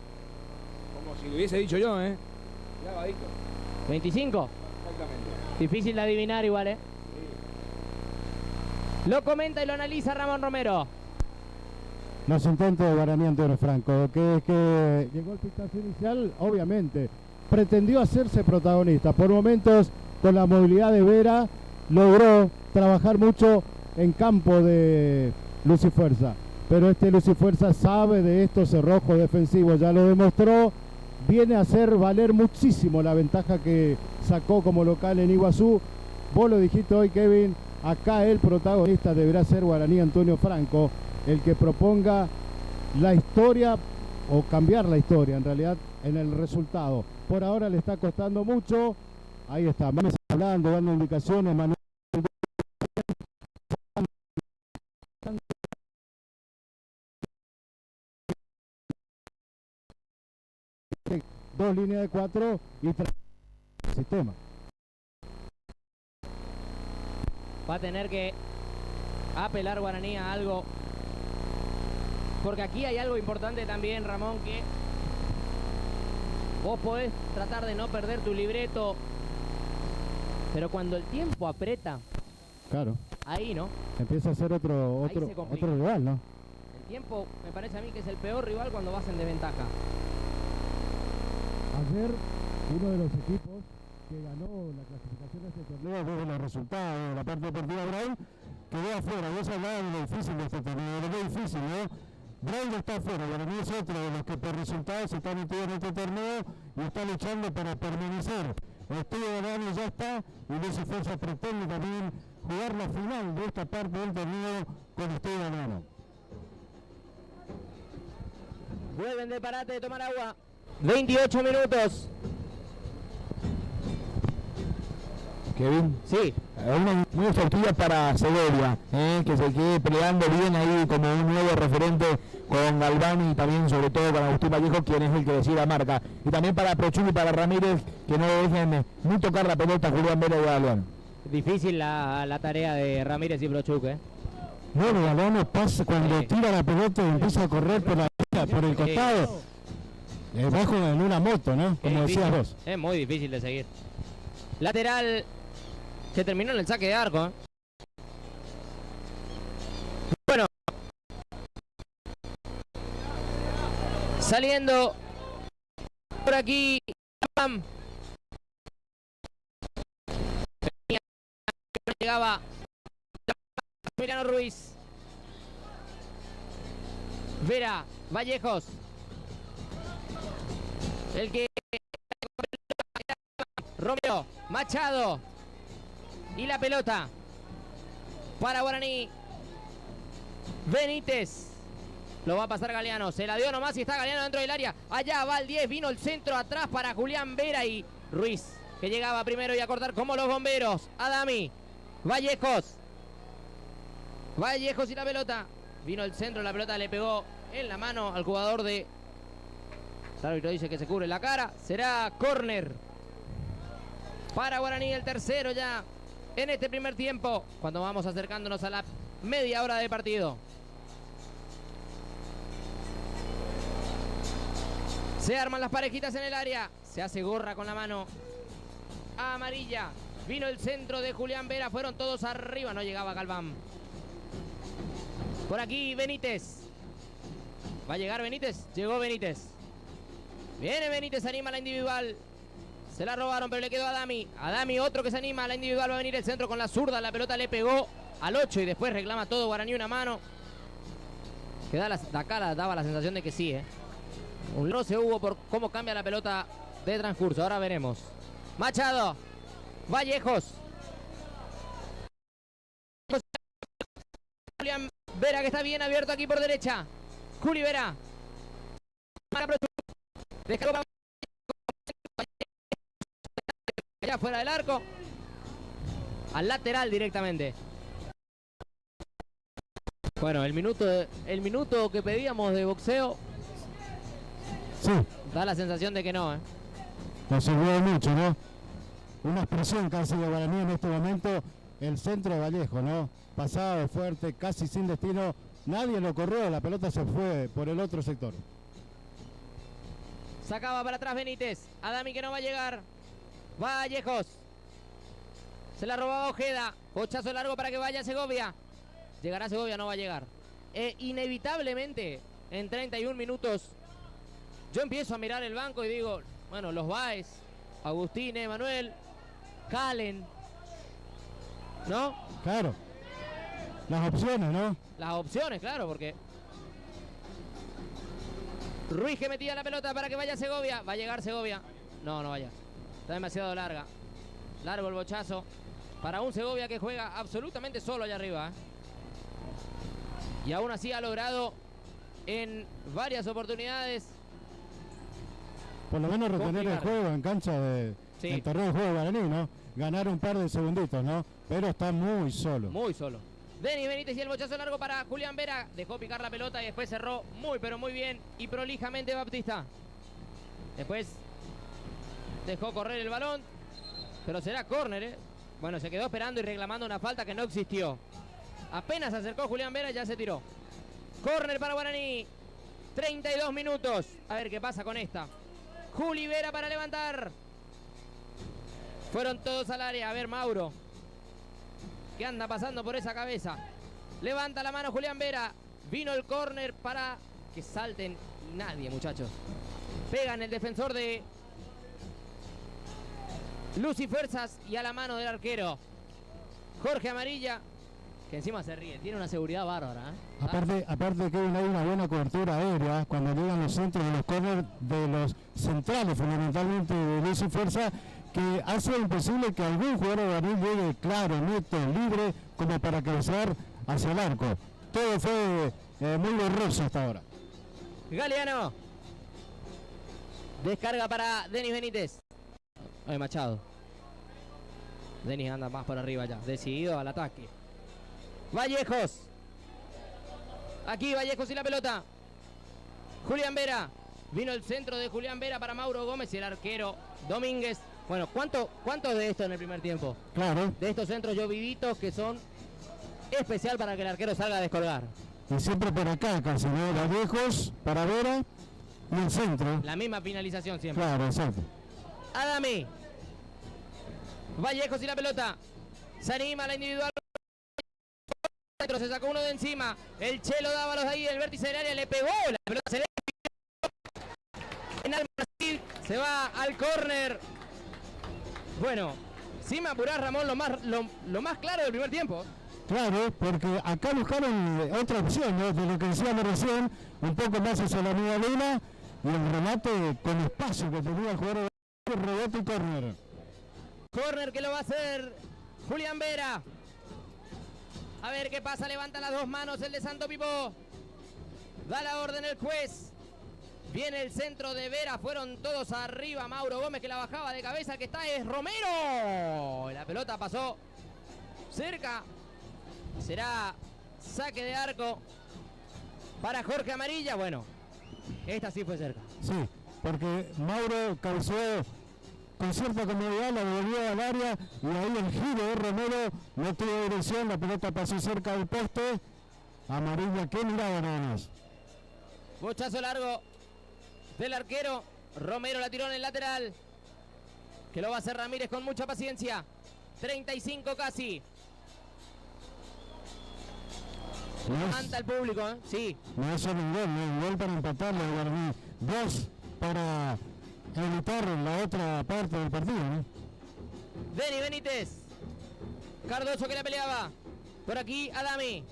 Como si lo hubiese dicho yo, ¿eh? Clavadito. 25. Exactamente. Difícil de adivinar igual, ¿eh? Sí. Lo comenta y lo analiza Ramón Romero. Los intentos de Guaraní Antonio Franco, que llegó el pitazo inicial, obviamente. Pretendió hacerse protagonista. Por momentos, con la movilidad de Vera, logró trabajar mucho en campo de luz y fuerza. Pero este luz y fuerza sabe de estos cerrojos defensivos, ya lo demostró. Viene a hacer valer muchísimo la ventaja que sacó como local en Iguazú. Vos lo dijiste hoy, Kevin, acá el protagonista deberá ser Guaraní Antonio Franco, el que proponga la historia o cambiar la historia en realidad en el resultado. Por ahora le está costando mucho. Ahí está, Mames hablando, dando indicaciones, Manuel. Dos líneas de 4 y sistema. Va a tener que apelar Guaraní a algo. Porque aquí hay algo importante también, Ramón, que vos podés tratar de no perder tu libreto, pero cuando el tiempo aprieta, claro, ahí no. Empieza a ser otro rival, ¿no? El tiempo me parece a mí que es el peor rival cuando vas en desventaja. Ayer uno de los equipos que ganó la clasificación de este torneo desde los resultados de la parte deportiva Brown quedó afuera. Vos hablabas de lo difícil de este torneo, de lo muy difícil, ¿no? Brown está afuera, para mí es otro de los que por resultados está metido en este torneo y está luchando para permanecer. El estudio de Brown ya está y Luz y Fuerza pretende también jugar la final de esta parte del torneo con estudio de Brown. Vuelven de parate de tomar agua. 28 minutos. Kevin. Sí. Una muy efectiva para Segovia, que se quede peleando bien ahí como un nuevo referente con Galván y también sobre todo para Agustín Vallejo, quien es el que decide la marca. Y también para Prochuk y para Ramírez, que no dejen ni tocar la pelota Julián Vera y Galeano. Difícil la tarea de Ramírez y Prochuk, ¿eh? No, Galeano pasa cuando tira la pelota y empieza a correr por el costado. Bajo en una moto, ¿no? Como decías vos. Es muy difícil de seguir. Lateral que terminó en el saque de arco, ¿eh? Bueno. Saliendo por aquí. Llegaba Emiliano Ruiz. Vera, Vallejos. El que Romero, Machado. Y la pelota para Guaraní. Benítez. Lo va a pasar Galeano. Se la dio nomás y está Galeano dentro del área. Allá va el 10. Vino el centro atrás para Julián Vera y Ruiz, que llegaba primero y a cortar como los bomberos. Adami. Vallejos. Vallejos y la pelota. Vino el centro, la pelota le pegó en la mano al jugador de... El árbitro dice que se cubre la cara. Será córner para Guaraní, el tercero ya en este primer tiempo, cuando vamos acercándonos a la media hora de partido. Se arman las parejitas en el área. Se hace gorra con la mano amarilla. Vino el centro de Julián Vera. Fueron todos arriba. No llegaba Galván. Por aquí Benítez. ¿Va a llegar Benítez? Llegó Benítez. Viene Benítez, anima a la individual. Se la robaron, pero le quedó a Adami. Adami, otro que se anima a la individual. Va a venir el centro con la zurda. La pelota le pegó al 8 y después reclama todo Guaraní una mano. Que de acá daba la sensación de que sí, Un roce hubo por cómo cambia la pelota de transcurso. Ahora veremos. Machado. Vallejos. Julián Vera, que está bien abierto aquí por derecha. Juli Vera. Descarga allá fuera del arco. Al lateral directamente. Bueno, el minuto que pedíamos de boxeo. Sí. Da la sensación de que no, Nos sirvió de mucho, ¿no? Una expresión casi de Guaraní en este momento. El centro de Vallejo, ¿no? Pasado, fuerte, casi sin destino. Nadie lo corrió, la pelota se fue por el otro sector. Sacaba para atrás Benítez. Adami que no va a llegar. Vallejos. Se la robaba Ojeda. Pochazo largo para que vaya Segovia. ¿Llegará Segovia? No va a llegar. Inevitablemente, en 31 minutos, yo empiezo a mirar el banco y digo, bueno, los Báez, Agustín, Emanuel, Calen, ¿no? Claro. Las opciones, ¿no? Las opciones, claro, porque... Ruiz que metía la pelota para que vaya Segovia. ¿Va a llegar Segovia? No, no vaya. Está demasiado larga. Largo el bochazo. Para un Segovia que juega absolutamente solo allá arriba. Y aún así ha logrado en varias oportunidades. Por lo menos retener el juego en cancha de el terreno de juego Guaraní, ¿no? Ganar un par de segunditos, ¿no? Pero está muy solo. Muy solo. Denis Benítez y el bochazo largo para Julián Vera. Dejó picar la pelota y después cerró muy pero muy bien y prolijamente Baptista. Después dejó correr el balón, pero será córner, Bueno, se quedó esperando y reclamando una falta que no existió. Apenas se acercó Julián Vera y ya se tiró. Córner para Guaraní. 32 minutos. A ver qué pasa con esta. Juli Vera para levantar. Fueron todos al área. A ver, Mauro. ¿Qué anda pasando por esa cabeza? Levanta la mano Julián Vera. Vino el córner para que salten. Nadie, muchachos. Pegan el defensor de Luz y Fuerzas y a la mano del arquero Jorge Amarilla, que encima se ríe. Tiene una seguridad bárbara, Aparte que hay una buena cobertura aérea cuando llegan los centros de los córner de los centrales, fundamentalmente de Luz y Fuerza, que hace imposible que algún jugador de Guaraní llegue claro, neto, libre, como para cruzar hacia el arco. Todo fue muy borroso hasta ahora. Galeano. Descarga para Denis Benítez. Ay, Machado. Denis anda más por arriba ya. Decidido al ataque. Vallejos. Aquí Vallejos y la pelota. Julián Vera. Vino el centro de Julián Vera para Mauro Gómez y el arquero Domínguez. Bueno, ¿cuánto de esto en el primer tiempo? Claro. De estos centros lloviditos que son especial para que el arquero salga a descolgar. Y siempre por acá, casi, ¿no? Vallejos para Vera y el centro. La misma finalización siempre. Claro, exacto. Adami. Vallejos y la pelota. Se anima la individual. Se sacó uno de encima. El Chelo Dávalos ahí, el vértice del área le pegó. La pelota se le... En Brasil se va al córner. Bueno, sin me apurar, Ramón, lo más claro del primer tiempo. Claro, porque acá buscaron otra opción, ¿no? De lo que decíamos recién, un poco más hacia la media luna y el remate con espacio que tenía el jugador de rebote y córner. Córner que lo va a hacer Julián Vera. A ver qué pasa, levanta las dos manos el de Santo Pipo. Da la orden el juez. Viene el centro de Vera, fueron todos arriba. Mauro Gómez que la bajaba de cabeza, que está es Romero. La pelota pasó cerca. Será saque de arco para Jorge Amarilla. Bueno, esta sí fue cerca. Sí, porque Mauro causó con cierta comodidad, la devolvió al área y ahí el giro de Romero no tuvo dirección, la pelota pasó cerca del poste. Amarilla, qué mirada nada más. Bochazo largo del arquero. Romero la tiró en el lateral, que lo va a hacer Ramírez con mucha paciencia. 35 casi. Levanta el público, ¿eh? Sí. No es solo un gol para empatarlo, Guaraní. 2 para evitar la otra parte del partido, ¿no? Denny Benítez. Cardoso que la peleaba. Por aquí Adami.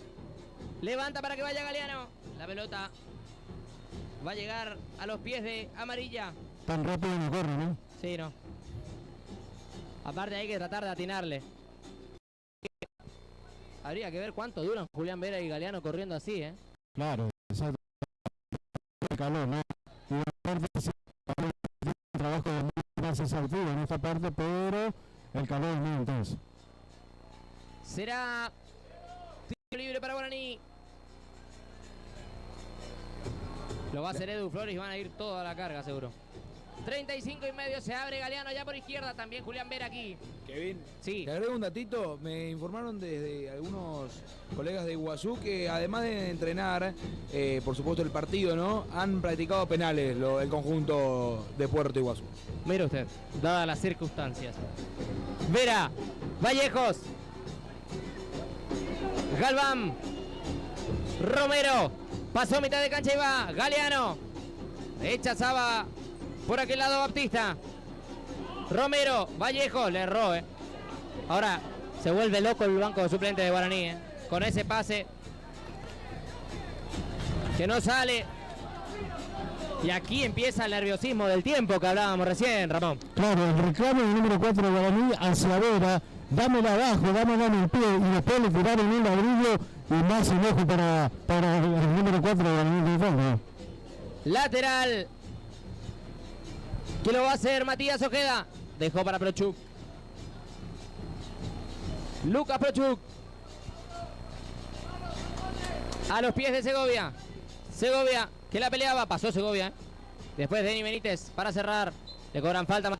Levanta para que vaya Galeano. La pelota va a llegar a los pies de Amarilla. Tan rápido no corre, ¿no? Sí, no. Aparte hay que tratar de atinarle. Habría que ver cuánto duran Julián Vera y Galeano corriendo así, ¿eh? Claro, exacto. El calor, ¿no? Y aparte sí, un trabajo de más exhaustivo en esta parte, pero el calor es muy intenso. Será tiro libre para Guaraní. Lo va a hacer Edu Flores y van a ir toda la carga, seguro. 35 y medio, se abre Galeano ya por izquierda, también Julián Vera aquí. Kevin, sí. Te agrego un datito, me informaron desde algunos colegas de Iguazú que además de entrenar, por supuesto el partido, ¿no? Han practicado penales el conjunto de Puerto Iguazú. Mire usted, dadas las circunstancias. Vera, Vallejos, Galván, Romero, pasó mitad de cancha y va, Galeano, echa Saba. Por aquel lado Baptista. Romero, Vallejo, le erró, Ahora se vuelve loco el banco de suplentes de Guaraní, con ese pase que no sale. Y aquí empieza el nerviosismo del tiempo que hablábamos recién, Ramón. Claro, el reclamo del número 4 de Guaraní hacia Vera. Dámela abajo, dámela en el pie y después le tiraron un ladrillo y más enojo para el número 4 de Guaraní de fondo. Lateral. ¿Qué lo va a hacer Matías Ojeda? Dejó para Prochuk. Lucas Prochuk. A los pies de Segovia. Segovia, que la peleaba. Pasó Segovia. Después Denny Benítez para cerrar. Le cobran falta. Va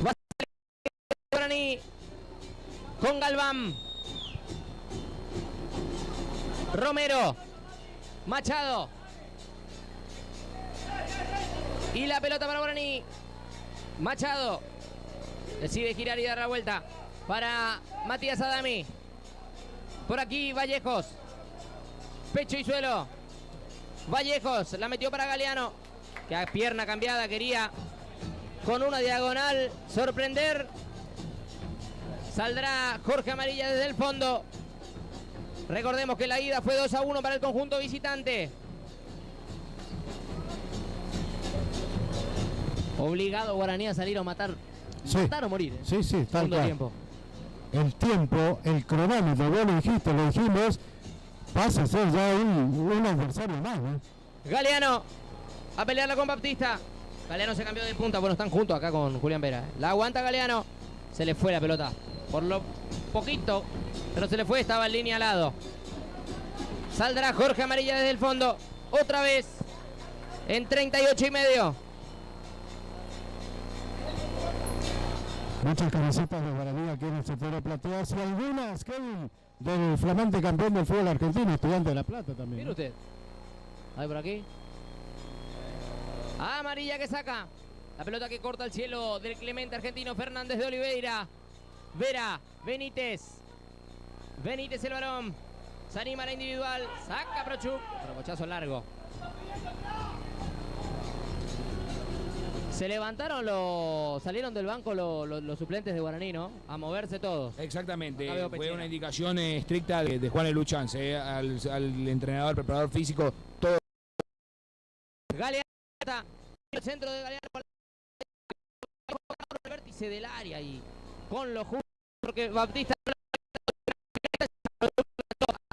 a Guaraní con Galván. Romero, Machado, y la pelota para Guaraní. Machado decide girar y dar la vuelta para Matías Adami. Por aquí Vallejos, pecho y suelo. Vallejos la metió para Galeano, que a pierna cambiada quería con una diagonal sorprender. Saldrá Jorge Amarilla desde el fondo. Recordemos que la ida fue 2-1 para el conjunto visitante. Obligado Guaraní a salir a matar. Sí. Matar o morir. Sí, sí, tal Segundo cual. tiempo. El tiempo, el cronómetro, vos lo dijiste, lo dijimos, pasa a ser ya un adversario más, ¿no? Galeano a pelearla con Baptista. Galeano se cambió de punta. Bueno, están juntos acá con Julián Vera. La aguanta Galeano. Se le fue la pelota. Por lo poquito, pero se le fue, estaba en línea al lado. Saldrá Jorge Amarilla desde el fondo. Otra vez. En 38 y medio. Muchas camisetas de Guaraní aquí en el sector plateas y algunas, Kevin, del flamante campeón del fútbol argentino, Estudiante de La Plata también. Mire usted. Ahí por aquí. Amarilla que saca. La pelota que corta el cielo del Clemente argentino Fernández de Oliveira. Vera, Benítez. Benítez el varón. Se anima la individual. Saca Prochuk. Bochazo largo. Se levantaron salieron del banco los suplentes de Guaraní, ¿no? A moverse todos. Exactamente, Acá veo fue Pechera. una indicación estricta de Juan Eluchance, al entrenador, preparador físico, todo. Galeano. El centro de Galeano. El vértice. alejarse del área y con lo justo, porque Baptista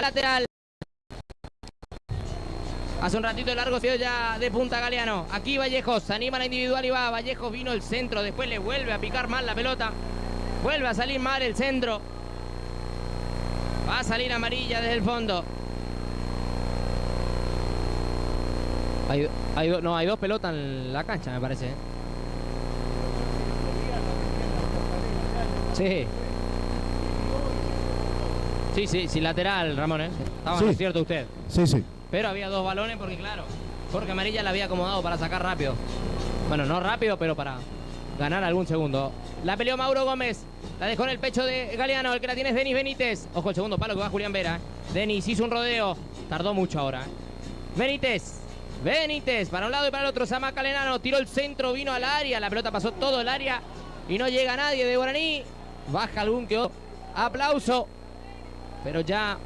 lateral. Hace un ratito largo se dio ya de punta Galeano. Aquí Vallejos, se anima la individual y va. Vallejos vino el centro, después le vuelve a picar mal la pelota. Vuelve a salir mal el centro. Va a salir amarilla desde el fondo. Hay dos pelotas en la cancha, me parece. Sí, lateral, Ramón, ¿eh? Estaba Sí. cierto usted. Sí. Pero había dos balones porque, claro, Jorge Amarilla la había acomodado para sacar rápido. Bueno, no rápido, pero para ganar algún segundo. La peleó Mauro Gómez. La dejó en el pecho de Galeano. El que la tiene es Denis Benítez. Ojo, el segundo palo que va Julián Vera. Denis hizo un rodeo. Tardó mucho ahora. Benítez. Para un lado y para el otro. Samaca Lenano. Tiró el centro, vino al área. La pelota pasó todo el área. Y no llega nadie de Guaraní. Baja algún que otro aplauso. Pero ya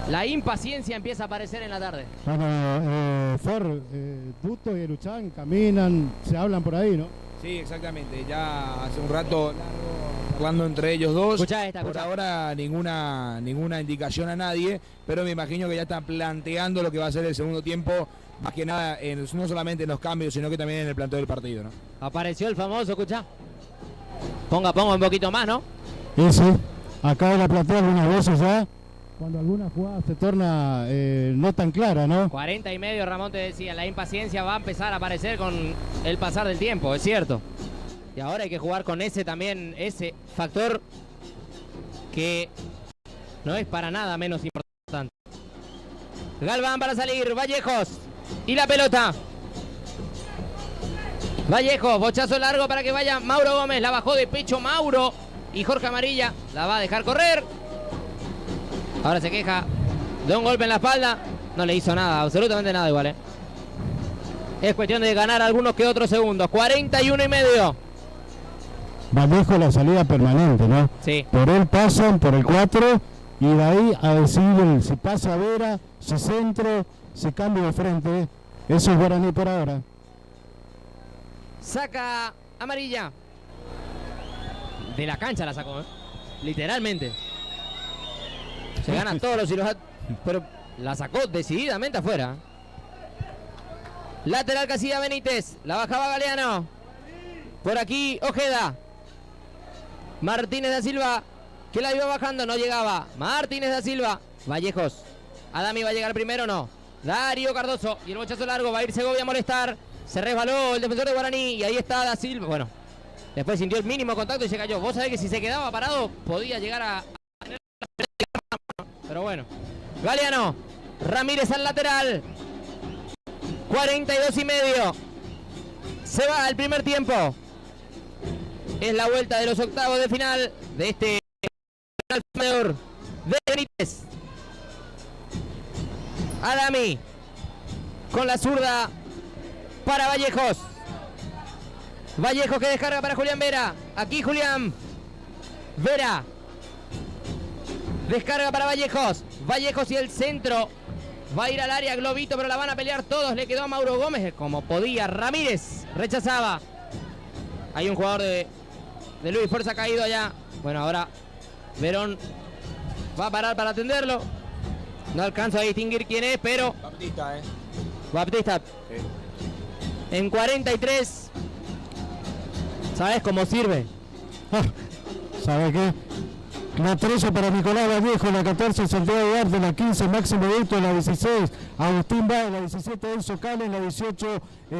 la impaciencia empieza a aparecer en la tarde. Bueno, Fer, Duto y Eruchan caminan, se hablan por ahí, ¿no? Sí, exactamente. Ya hace un rato largo hablando entre ellos dos. Escuchá esta, Por escuchá. ahora ninguna indicación a nadie, pero me imagino que ya están planteando lo que va a ser el segundo tiempo, más que nada no solamente en los cambios, sino que también en el planteo del partido, ¿no? Apareció el famoso, escuchá. Ponga un poquito más, ¿no? Sí. Acá en la platea algunas veces ya, cuando alguna jugada se torna no tan clara, ¿no? 40 y medio, Ramón te decía, la impaciencia va a empezar a aparecer con el pasar del tiempo, es cierto. Y ahora hay que jugar con ese factor que no es para nada menos importante. Galván para salir, Vallejos y la pelota. Vallejos, bochazo largo para que vaya Mauro Gómez, la bajó de pecho Mauro y Jorge Amarilla la va a dejar correr. Ahora se queja de un golpe en la espalda. No le hizo nada, absolutamente nada igual, ¿eh? Es cuestión de ganar algunos que otros segundos. 41 y medio. Vallejo la salida permanente, ¿no? Sí. Por él pasan, por el 4, y de ahí a decidir si pasa Vera, si centro, si cambio de frente. Eso es Guaraní por ahora. Saca Amarilla. De la cancha la sacó, ¿eh? Literalmente. Se gana todos los hilos, pero la sacó decididamente afuera. Lateral Casilla Benítez. La bajaba Galeano. Por aquí Ojeda. Martínez da Silva, que la iba bajando, no llegaba. Martínez da Silva. Vallejos. Adami va a llegar primero, no. Darío Cardoso. Y el bochazo largo, va a ir Segovia a molestar. Se resbaló el defensor de Guaraní. Y ahí está da Silva. Bueno, después sintió el mínimo contacto y se cayó. Vos sabés que si se quedaba parado, podía llegar a tener la... Pero bueno. Galeano. Ramírez al lateral. 42 y medio. Se va el primer tiempo. Es la vuelta de los octavos de final de este mayor de Benítez. Adami con la zurda para Vallejos. Vallejos que descarga para Julián Vera. Aquí Julián Vera. Descarga para Vallejos. Vallejos y el centro. Va a ir al área Globito, pero la van a pelear todos. Le quedó a Mauro Gómez como podía. Ramírez rechazaba. Hay un jugador de Luis Fuerza caído allá. Bueno, ahora Verón va a parar para atenderlo. No alcanzo a distinguir quién es, pero... Baptista. Sí. En 43. ¿Sabes cómo sirve? ¿Sabe qué? La 13 para Nicolás Vallejo, la 14 Santiago Duarte, la 15 Máximo Víctor, la 16 Agustín Báez, la 17 Enzo Cales, la 18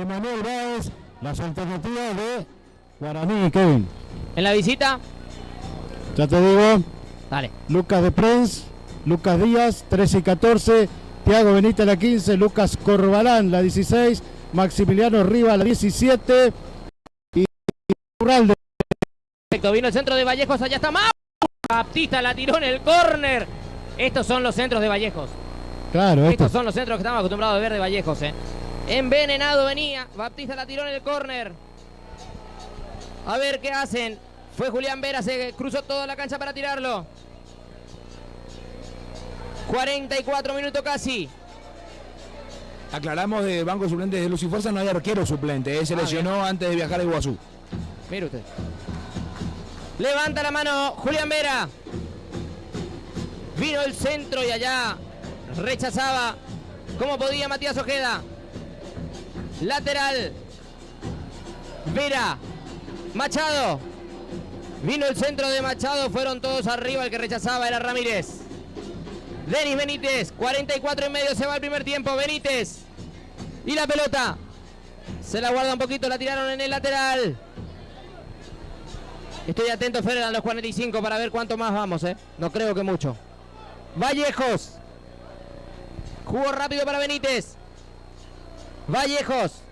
Manuel Báez. Las alternativas de Guaraní, Kevin. En la visita. Ya te digo, Dale. Lucas de Prens, Lucas Díaz, 13 y 14, Thiago Benítez, la 15, Lucas Corbalán, la 16, Maximiliano Rivas, la 17 y Urralde. Perfecto, vino el centro de Vallejos, allá está Mau. Baptista la tiró en el córner. Estos son los centros de Vallejos. Claro, Estos son los centros que estamos acostumbrados a ver de Vallejos, ¿eh? Envenenado venía. Baptista la tiró en el córner. A ver qué hacen. Fue Julián Vera, se cruzó toda la cancha para tirarlo. 44 minutos casi. Aclaramos del banco de suplentes de Luz y Fuerza, no hay arquero suplente, se lesionó antes de viajar a Iguazú. Mire usted. Levanta la mano Julián Vera. Vino el centro y allá rechazaba como podía Matías Ojeda. Lateral. Vera. Machado. Vino el centro de Machado. Fueron todos arriba. El que rechazaba era Ramírez. Denis Benítez. 44 y medio. Se va el primer tiempo. Benítez. Y la pelota. Se la guarda un poquito. La tiraron en el lateral. Estoy atento, Fer, a los 45 para ver cuánto más vamos, No creo que mucho. Vallejos. Jugó rápido para Benítez. Vallejos.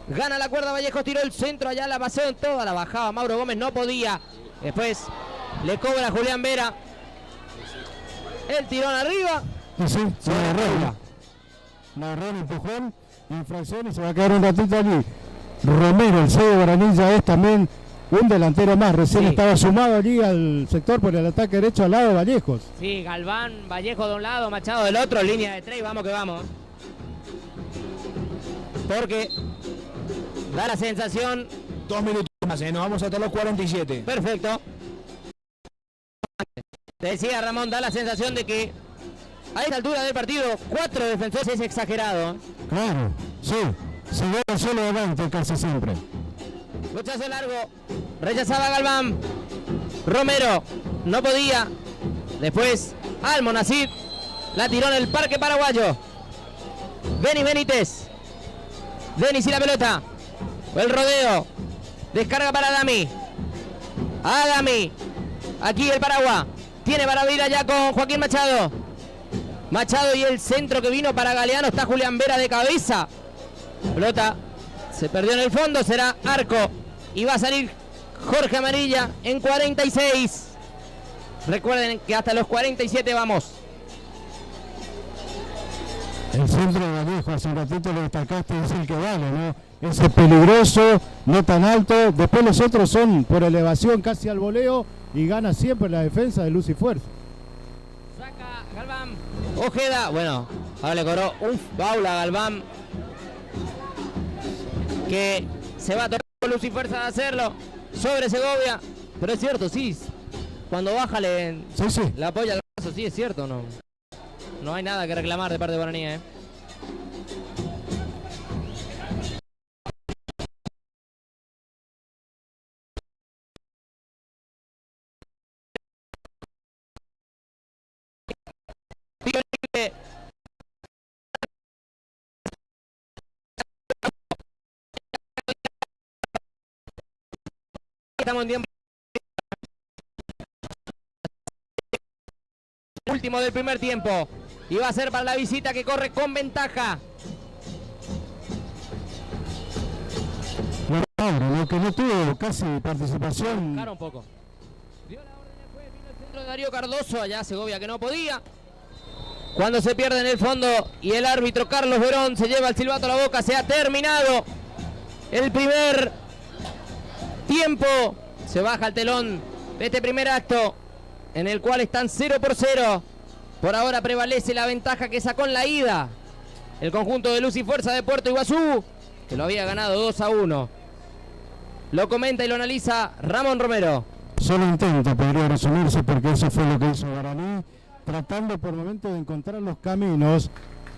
Gana la cuerda Vallejos, tiró el centro allá, la paseó en toda, la bajaba Mauro Gómez, no podía. Después le cobra Julián Vera. El tirón arriba. Y sí, se agarró. Agarró el empujón, infracción y se va a quedar un ratito allí. Romero, el 6 de Guaraní, ya es también un delantero más. Recién estaba sumado allí al sector por el ataque derecho al lado de Vallejos. Sí, Galván, Vallejo de un lado, Machado del otro, línea de 3, vamos que vamos. Porque da la sensación. 2 minutos más, nos vamos hasta los 47. Perfecto. Te decía Ramón, da la sensación de que a esta altura del partido 4 defensores es exagerado. Claro, sí. Se ve solo adelante casi siempre. Luchazo largo. Rechazaba Galván. Romero. No podía. Después Almonacid. La tiró en el Parque Paraguayo. Denis Benítez. Denis y la pelota. El rodeo. Descarga para Adami. Adami. Aquí el Paraguay. Tiene para ir allá con Joaquín Machado. Machado y el centro que vino para Galeano. Está Julián Vera de cabeza. Pelota. Se perdió en el fondo. Será arco. Y va a salir Jorge Amarilla en 46. Recuerden que hasta los 47 vamos. El centro de Vallejo, hace un ratito lo destacaste, es el que vale, ¿no? Ese peligroso, no tan alto. Después los otros son por elevación casi al voleo y gana siempre la defensa de luz y fuerza. Saca Galván. Ojeda. Bueno, ahora le cobró un foul a Galván. Que se va a tocar con luz y fuerza de hacerlo sobre Segovia. Pero es cierto, sí. Cuando baja le apoya el brazo, sí, es cierto, no. No hay nada que reclamar de parte de Guaraní, Estamos en tiempo. Último del primer tiempo. Y va a ser para la visita que corre con ventaja. Lo que no tuvo casi participación. Claro, un poco. Dio la orden después, vino el centro de Darío Cardoso. Allá Segovia que no podía. Cuando se pierde en el fondo y el árbitro Carlos Verón se lleva el silbato a la boca. Se ha terminado el primer tiempo. Se baja el telón de este primer acto en el cual están 0-0. Por ahora prevalece la ventaja que sacó en la ida el conjunto de Luz y Fuerza de Puerto Iguazú, que lo había ganado 2-1. Lo comenta y lo analiza Ramón Romero. Solo intento, podría resumirse, porque eso fue lo que hizo Guaraní, tratando por momento de encontrar los caminos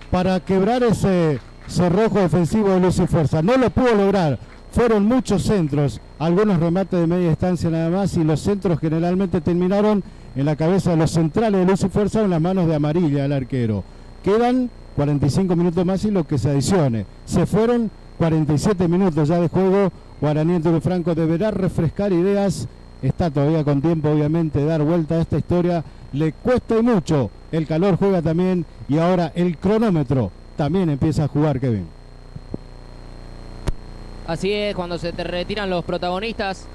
para quebrar ese cerrojo defensivo de Luz y Fuerza. No lo pudo lograr. Fueron muchos centros, algunos remates de media distancia nada más, y los centros generalmente terminaron en la cabeza de los centrales de Luz y Fuerza, en las manos de Amarilla, el arquero. Quedan 45 minutos más y lo que se adicione. Se fueron 47 minutos ya de juego. Guaraní en Toro Franco deberá refrescar ideas. Está todavía con tiempo, obviamente, de dar vuelta a esta historia. Le cuesta y mucho. El calor juega también y ahora el cronómetro también empieza a jugar, Kevin. Así es, cuando se te retiran los protagonistas.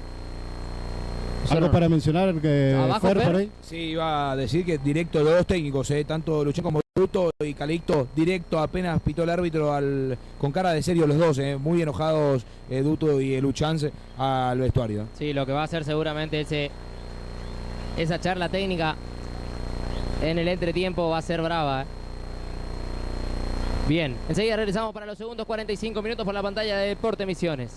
¿Algo para mencionar que Fer por ahí? Sí, iba a decir que directo los dos técnicos, tanto Luchán como Duto y Calixto, directo apenas pitó el árbitro con cara de serio los dos, muy enojados Duto y Luchán al vestuario. Sí, lo que va a hacer seguramente esa charla técnica en el entretiempo va a ser brava. Bien, enseguida regresamos para los segundos 45 minutos por la pantalla de Deporte Misiones.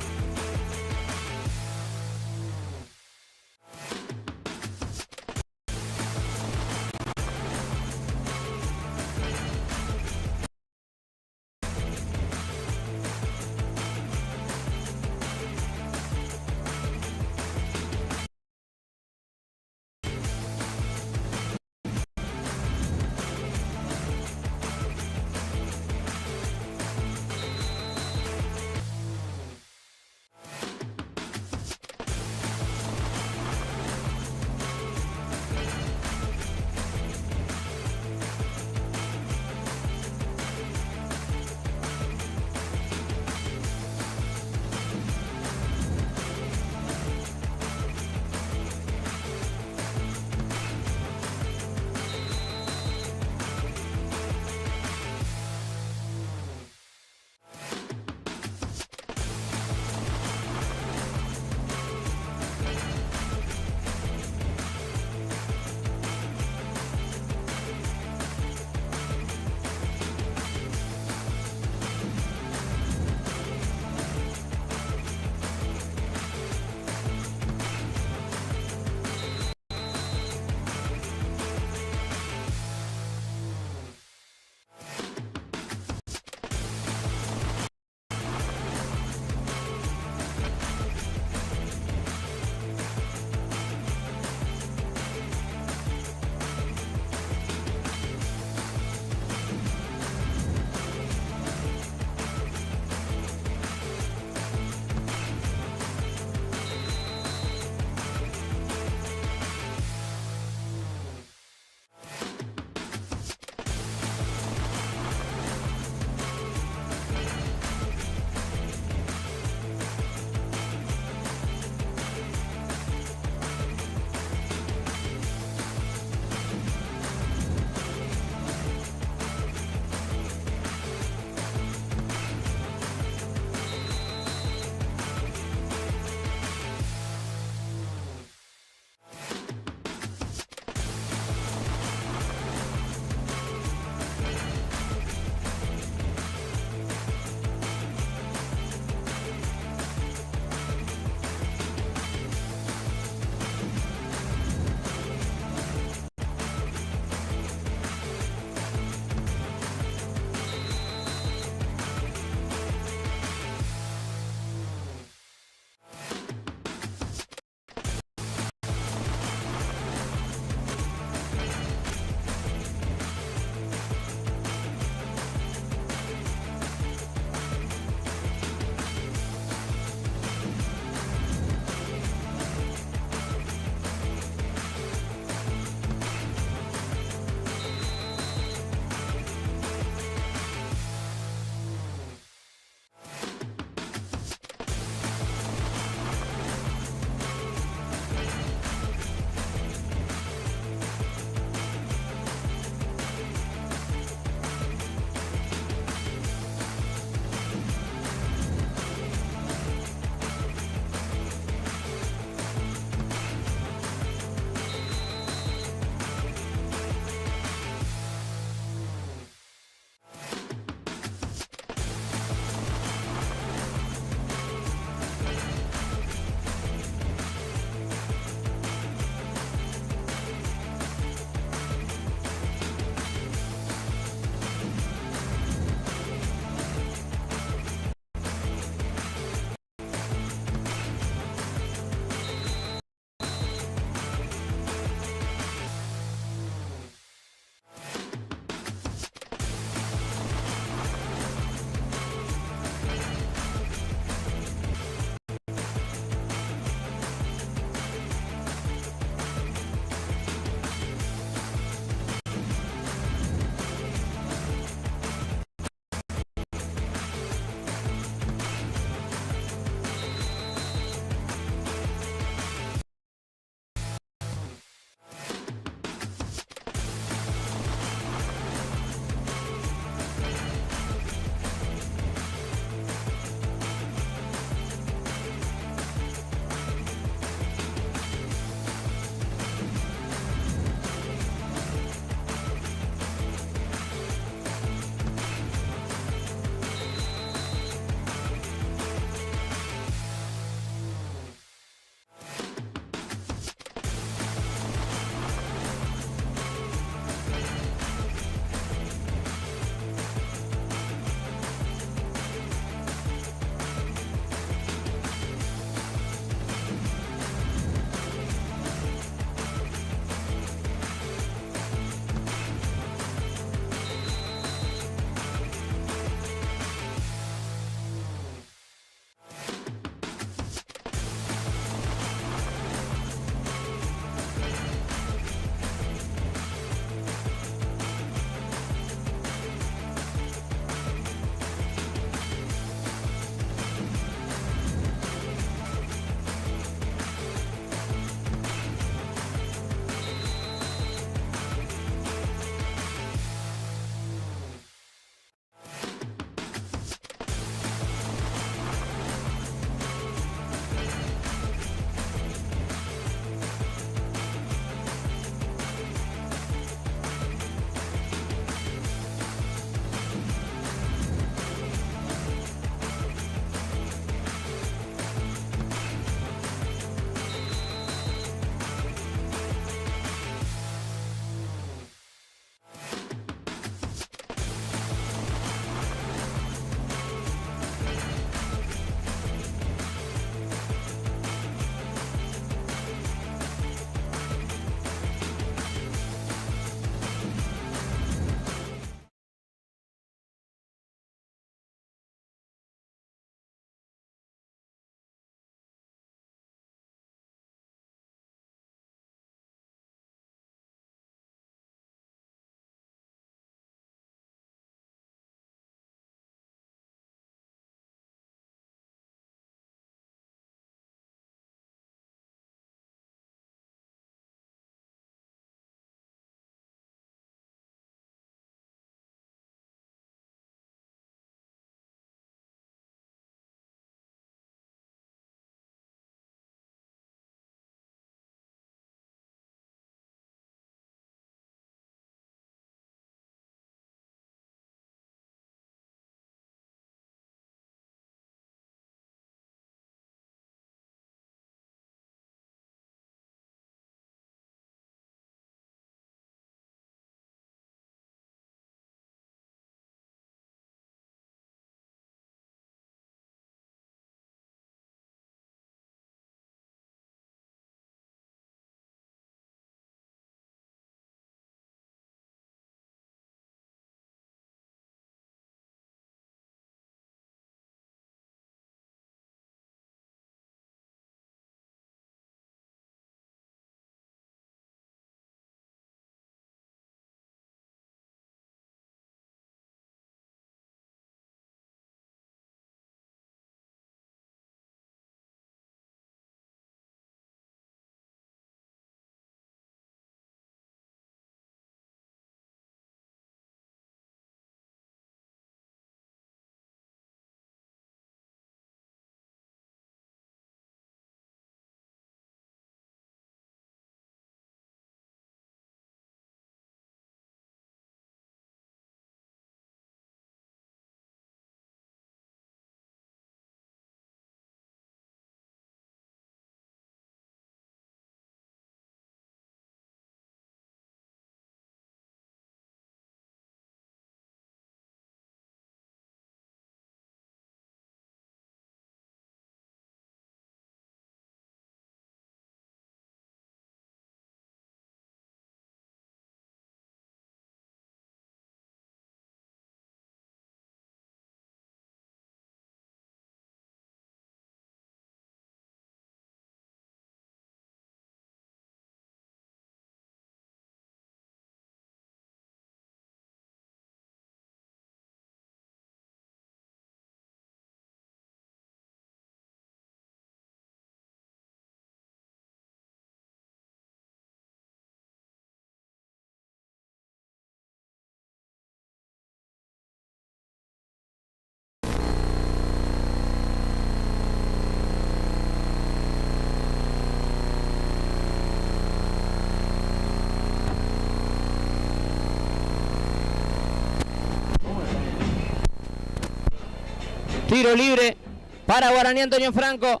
Tiro libre para Guaraní Antonio Franco.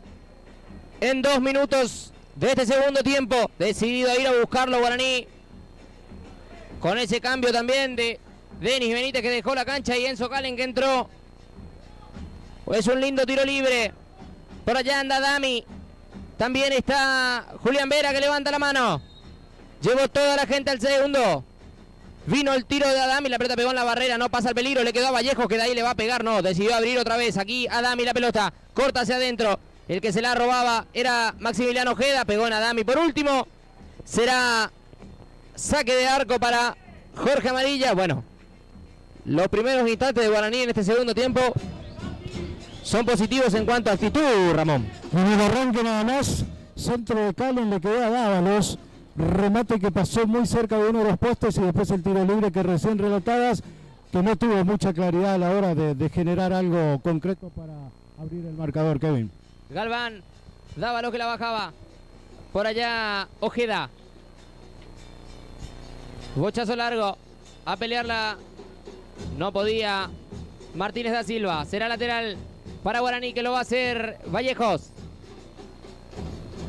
En 2 minutos de este segundo tiempo. Decidido a ir a buscarlo Guaraní. Con ese cambio también de Denis Benítez que dejó la cancha y Enzo Calen que entró. Es un lindo tiro libre. Por allá anda Dami. También está Julián Vera que levanta la mano. Llevó toda la gente al segundo. Vino el tiro de Adami, la pelota pegó en la barrera, no pasa el peligro, le quedó a Vallejos que de ahí le va a pegar, no, decidió abrir otra vez, aquí Adami la pelota, corta hacia adentro, el que se la robaba era Maximiliano Ojeda, pegó en Adami por último, será saque de arco para Jorge Amarilla. Bueno, los primeros instantes de Guaraní en este segundo tiempo son positivos en cuanto a actitud, Ramón. En el arranque nada más, centro de Calen le quedó a Dávalos. Remate que pasó muy cerca de uno de los postes y después el tiro libre que recién relatadas, que no tuvo mucha claridad a la hora de generar algo concreto para abrir el marcador, Kevin. Galván, Dávalos que la bajaba. Por allá Ojeda. Bochazo largo. A pelearla. No podía Martínez da Silva. Será lateral para Guaraní que lo va a hacer Vallejos.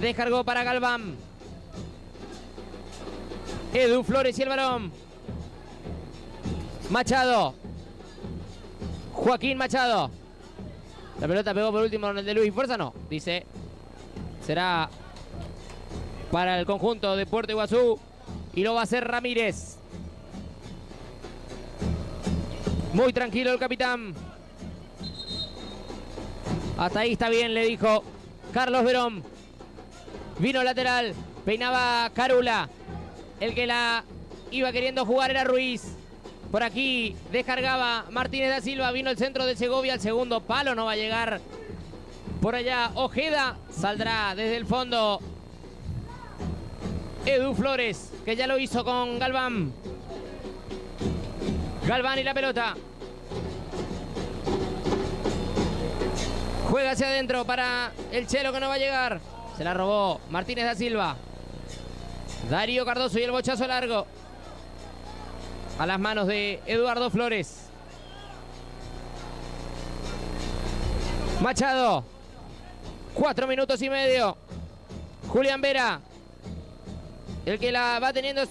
Descargó para Galván. Edu Flores y el balón. Machado. Joaquín Machado. La pelota pegó por último en el de Luis. Fuerza no, dice. Será para el conjunto de Puerto Iguazú. Y lo va a hacer Ramírez. Muy tranquilo el capitán. Hasta ahí está bien, le dijo Carlos Verón. Vino lateral. Peinaba Carula. El que la iba queriendo jugar era Ruiz. Por aquí descargaba Martínez da Silva. Vino el centro de Segovia. El segundo palo no va a llegar. Por allá Ojeda. Saldrá desde el fondo Edu Flores, que ya lo hizo con Galván. Galván y la pelota. Juega hacia adentro para el Chelo que no va a llegar. Se la robó Martínez da Silva. Darío Cardoso y el bochazo largo a las manos de Eduardo Flores. Machado. 4 minutos y medio. Julián Vera. El que la va teniendo es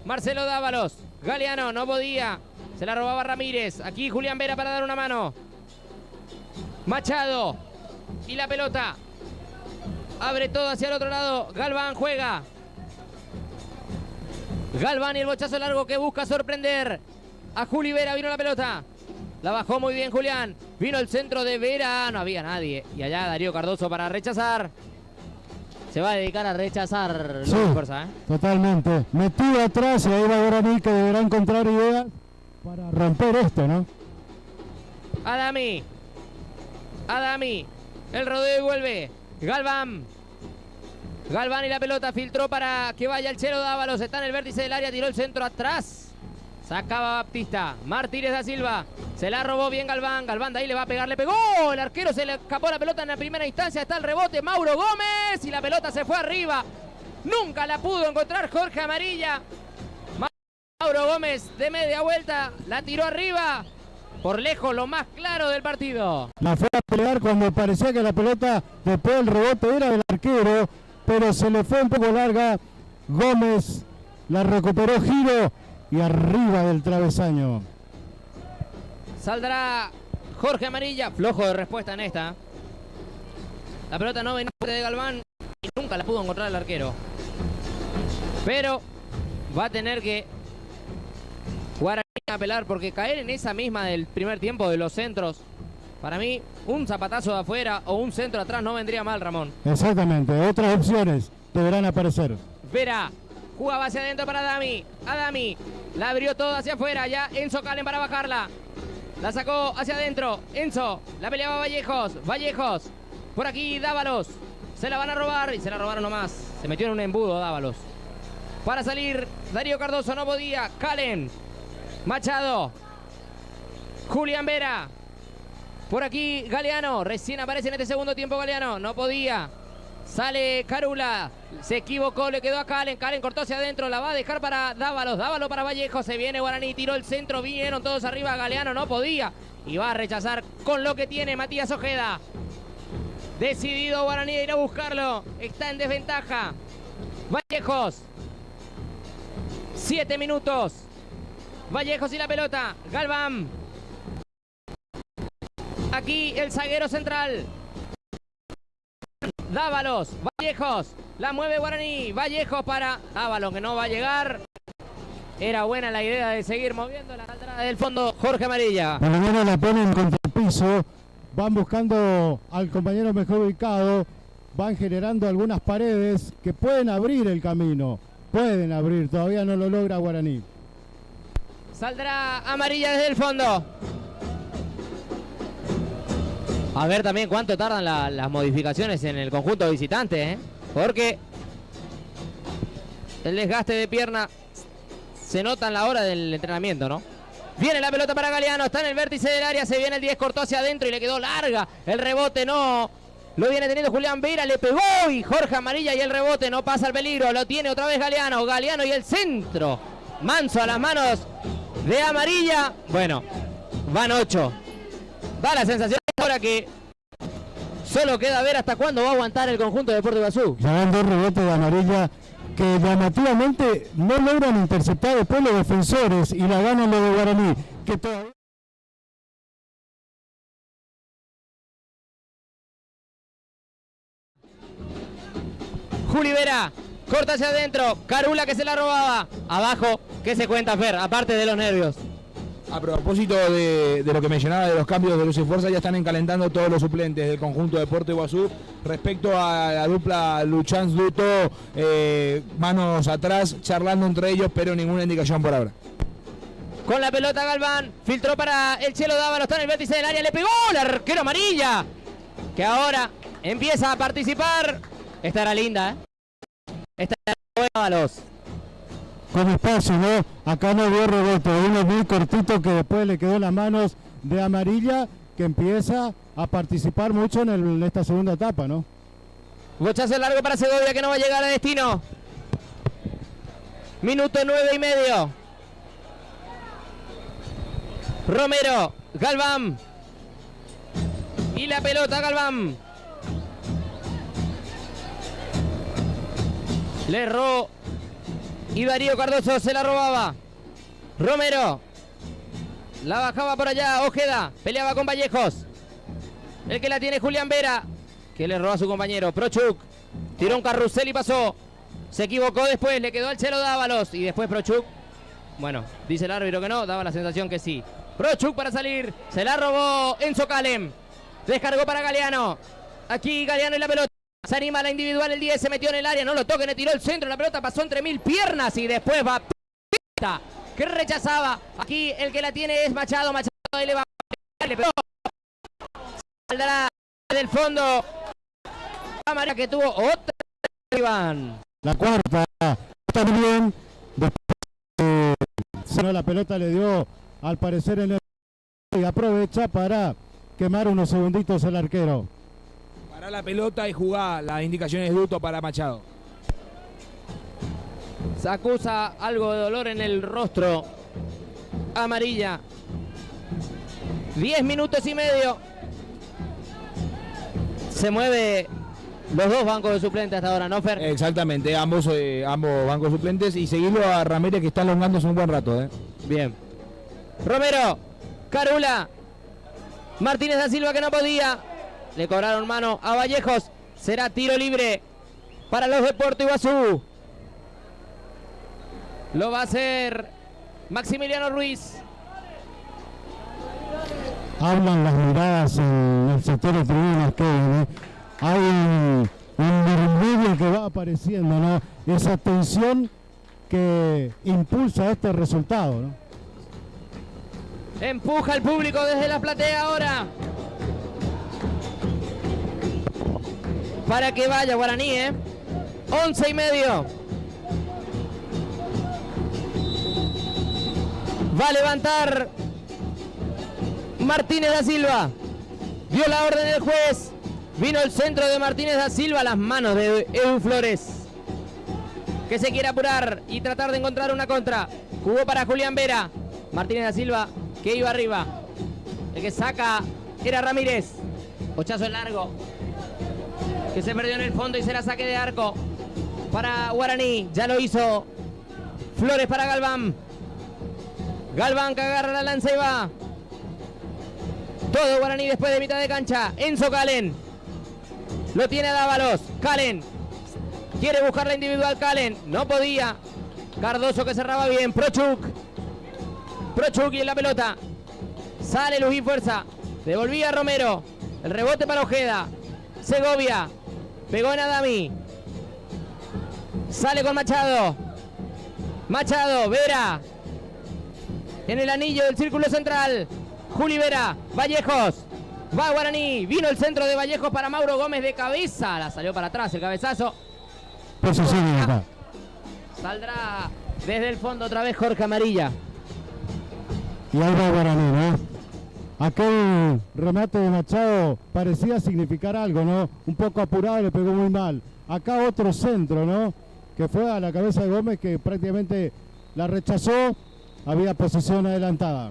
Marcelo Dávalos. Galeano no podía. Se la robaba Ramírez. Aquí Julián Vera para dar una mano. Machado. Y la pelota. Abre todo hacia el otro lado. Galván juega. Galván y el bochazo largo que busca sorprender a Juli Vera. Vino la pelota. La bajó muy bien Julián. Vino el centro de Vera. No había nadie. Y allá Darío Cardoso para rechazar. Se va a dedicar a rechazar. Sí, fuerza, totalmente. Metido atrás y ahí va Guaraní que deberá encontrar ideas para romper esto, ¿no? Adami. Adami. El rodeo y vuelve. Galván. Galván y la pelota filtró para que vaya el Chelo Dávalos. Está en el vértice del área. Tiró el centro atrás. Sacaba Baptista. Martínez da Silva. Se la robó bien Galván. Galván de ahí le va a pegar. Le pegó. El arquero se le escapó la pelota en la primera instancia. Está el rebote. Mauro Gómez. Y la pelota se fue arriba. Nunca la pudo encontrar Jorge Amarilla. Mauro Gómez de media vuelta. La tiró arriba. Por lejos lo más claro del partido. La fue a pelear cuando parecía que la pelota después del rebote era del arquero. Pero se le fue un poco larga. Gómez la recuperó, giro y arriba del travesaño. Saldrá Jorge Amarilla. Flojo de respuesta en esta. La pelota no venía de Galván y nunca la pudo encontrar el arquero. Pero va a tener que Guaraní apelar porque caer en esa misma del primer tiempo de los centros. Para mí, un zapatazo de afuera o un centro atrás no vendría mal, Ramón. Exactamente, otras opciones deberán aparecer. Vera, jugaba hacia adentro para Adami. Adami, la abrió todo hacia afuera. Ya Enzo Calen para bajarla. La sacó hacia adentro. Enzo, la peleaba Vallejos. Vallejos, por aquí Dávalos. Se la van a robar y se la robaron nomás. Se metió en un embudo Dávalos. Para salir, Darío Cardoso no podía. Calen, Machado, Julián Vera. Por aquí Galeano, recién aparece en este segundo tiempo Galeano, no podía. Sale Carula, se equivocó, le quedó a Calen. Calen cortó hacia adentro, la va a dejar para Dávalos. Dávalos para Vallejo, se viene Guaraní, tiró el centro, vinieron todos arriba. Galeano no podía. y va a rechazar con lo que tiene Matías Ojeda. Decidido Guaraní a ir a buscarlo. Está en desventaja. Vallejos. 7 minutos. Vallejos y la pelota. Galván. Aquí el zaguero central. Dávalos. Vallejos. La mueve Guaraní. Vallejos para Dávalos, que no va a llegar. Era buena la idea de seguir moviendo la entrada del fondo. Jorge Amarilla. Por lo menos la ponen contra el piso. Van buscando al compañero mejor ubicado. Van generando algunas paredes que pueden abrir el camino. Pueden abrir. Todavía no lo logra Guaraní. Saldrá Amarilla desde el fondo. A ver también cuánto tardan las modificaciones en el conjunto visitante, ¿eh? Porque el desgaste de pierna se nota en la hora del entrenamiento, ¿no? Viene la pelota para Galeano, está en el vértice del área, se viene el 10, cortó hacia adentro y le quedó larga. El rebote no lo viene teniendo Julián Vera, le pegó y Jorge Amarilla y el rebote no pasa el peligro. Lo tiene otra vez Galeano, Galeano y el centro. Manso a las manos de Amarilla. Bueno, van 8. Da la sensación ahora que solo queda ver hasta cuándo va a aguantar el conjunto de Deportivo Iguazú. Ya van 2 rebotes de Amarilla que llamativamente no logran interceptar después los defensores y la ganan los de Guaraní, que todavía... Juli Vera, corta hacia adentro, Carula que se la robaba, abajo, ¿qué se cuenta Fer? Aparte de los nervios. A propósito de lo que mencionaba de los cambios de luz y fuerza, ya están encalentando todos los suplentes del conjunto de Deportivo Iguazú respecto a la dupla Luchans Duto, manos atrás, charlando entre ellos, pero ninguna indicación por ahora. Con la pelota Galván, filtró para el Chelo Dávalos, está en el vértice del área, le pegó el arquero Amarilla, que ahora empieza a participar. Esta era linda, ¿eh? Esta era buena Dávalos. Con espacio, ¿no? Acá no vio rebote, uno muy cortito que después le quedó en las manos de Amarilla, que empieza a participar mucho en esta segunda etapa, ¿no? Bochazo largo para Segovia que no va a llegar a destino. Minuto 9:30. Romero, Galván. Y la pelota Galván. Le erró. Y Darío Cardoso se la robaba. Romero. La bajaba por allá. Ojeda. Peleaba con Vallejos. El que la tiene Julián Vera. Que le robó a su compañero. Prochuk. Tiró un carrusel y pasó. Se equivocó después. Le quedó al Chelo Dávalos. Y después Prochuk. Bueno, dice el árbitro que no. Daba la sensación que sí. Prochuk para salir. Se la robó Enzo Calem. Descargó para Galeano. Aquí Galeano y la pelota. Se anima la individual, el 10 se metió en el área, no lo toquen, le tiró el centro, la pelota pasó entre 1000 piernas y después va Pita, que rechazaba. Aquí el que la tiene es Machado, Machado ahí le va a le pegó. Saldrá del fondo. Cámara que tuvo otra Iván. La cuarta también. Después la pelota le dio al parecer en el y aprovecha para quemar unos segunditos el arquero. Para la pelota y jugar, las indicaciones Duto para Machado. Se acusa algo de dolor en el rostro. Amarilla. 10 minutos y medio. Se mueve los dos bancos de suplentes hasta ahora, ¿no, Fer? Exactamente, ambos bancos suplentes y seguirlo a Ramírez que está elongándose un buen rato. Bien. Romero, Carula, Martínez da Silva que no podía. Le cobraron mano a Vallejos. Será tiro libre para los Deportivo Iguazú. Lo va a hacer Maximiliano Ruiz. Hablan las miradas en el sector de tribunas, Kevin, ¿eh? Hay un murmullo que va apareciendo, ¿no? Esa tensión que impulsa este resultado, ¿no? Empuja el público desde la platea ahora. Para que vaya Guaraní, 11:30. Va a levantar Martínez da Silva. Dio la orden del juez. Vino el centro de Martínez da Silva a las manos de Edu Flores, que se quiere apurar y tratar de encontrar una contra. Jugó para Julián Vera. Martínez da Silva que iba arriba. El que saca era Ramírez. Bochazo en largo. Que se perdió en el fondo y será saque de arco para Guaraní. Ya lo hizo Flores para Galván. Galván que agarra la lanza y va. Todo Guaraní después de mitad de cancha. Enzo Calen. Lo tiene Dávalos. Calen. Quiere buscar la individual Calen. No podía. Cardoso que cerraba bien. Prochuk. Prochuk y en la pelota. Sale Luis Fuerza. Devolvía Romero. El rebote para Ojeda. Segovia. Pegó en Adami. Sale con Machado. Machado. Vera. En el anillo del círculo central. Juli Vera. Vallejos. Va Guaraní. Vino el centro de Vallejos para Mauro Gómez de cabeza. La salió para atrás el cabezazo. Posesión acá. Saldrá desde el fondo otra vez Jorge Amarilla. Y ahí va Guaraní, ¿no? Aquel remate de Machado parecía significar algo, ¿no? Un poco apurado, le pegó muy mal. Acá otro centro, ¿no? Que fue a la cabeza de Gómez, que prácticamente la rechazó. Había posesión adelantada.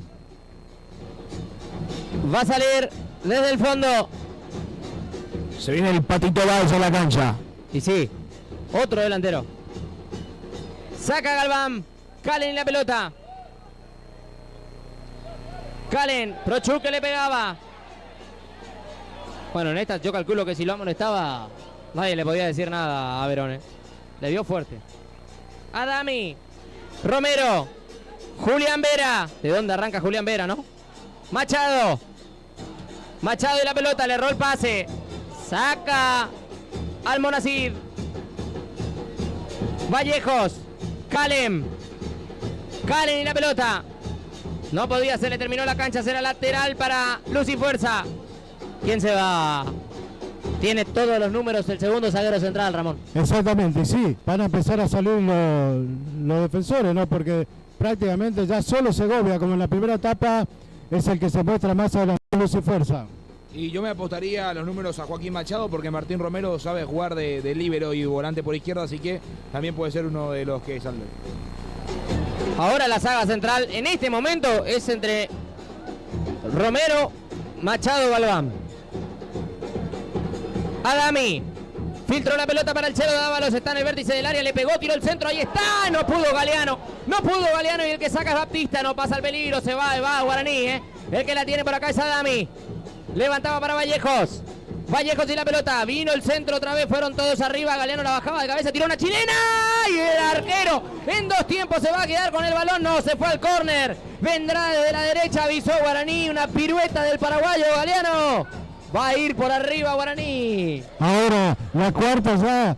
Va a salir desde el fondo. Se viene el Patito Báez a la cancha. Y sí, otro delantero. Saca Galván. Calen en la pelota. Calen. Prochuk que le pegaba. Bueno, en esta yo calculo que si lo amonestaba, nadie le podía decir nada a Verón. Le dio fuerte. Adami. Romero. Julián Vera. ¿De dónde arranca Julián Vera, no? Machado. Machado y la pelota. Le erró el pase. Saca Almonacid. Vallejos. Calen. Calen y la pelota. No podía, se le terminó la cancha. Será lateral para Lucy Fuerza. ¿Quién se va? Tiene todos los números el segundo zaguero central, Ramón. Exactamente, sí. Van a empezar a salir los defensores, ¿no? Porque prácticamente ya solo Segovia, como en la primera etapa, es el que se muestra más adelante. Lucy Fuerza. Y yo me apostaría a los números a Joaquín Machado porque Martín Romero sabe jugar de líbero y volante por izquierda, así que también puede ser uno de los que salen. Ahora la saga central en este momento es entre Romero, Machado, Galván. Adami. Filtró la pelota para el Chelo Dávalos. Está en el vértice del área. Le pegó, tiró el centro. Ahí está. No pudo Galeano. No pudo Galeano. Y el que saca es Baptista. No pasa el peligro. Se va Guaraní. El que la tiene por acá es Adami. Levantaba para Vallejos. Vallejos y la pelota. Vino el centro otra vez. Fueron todos arriba. Galeano la bajaba de cabeza. Tiró una chilena. Y el arquero en dos tiempos se va a quedar con el balón. No, se fue al córner. Vendrá desde la derecha. Avisó Guaraní. Una pirueta del paraguayo Galeano. Va a ir por arriba Guaraní. Ahora la cuarta ya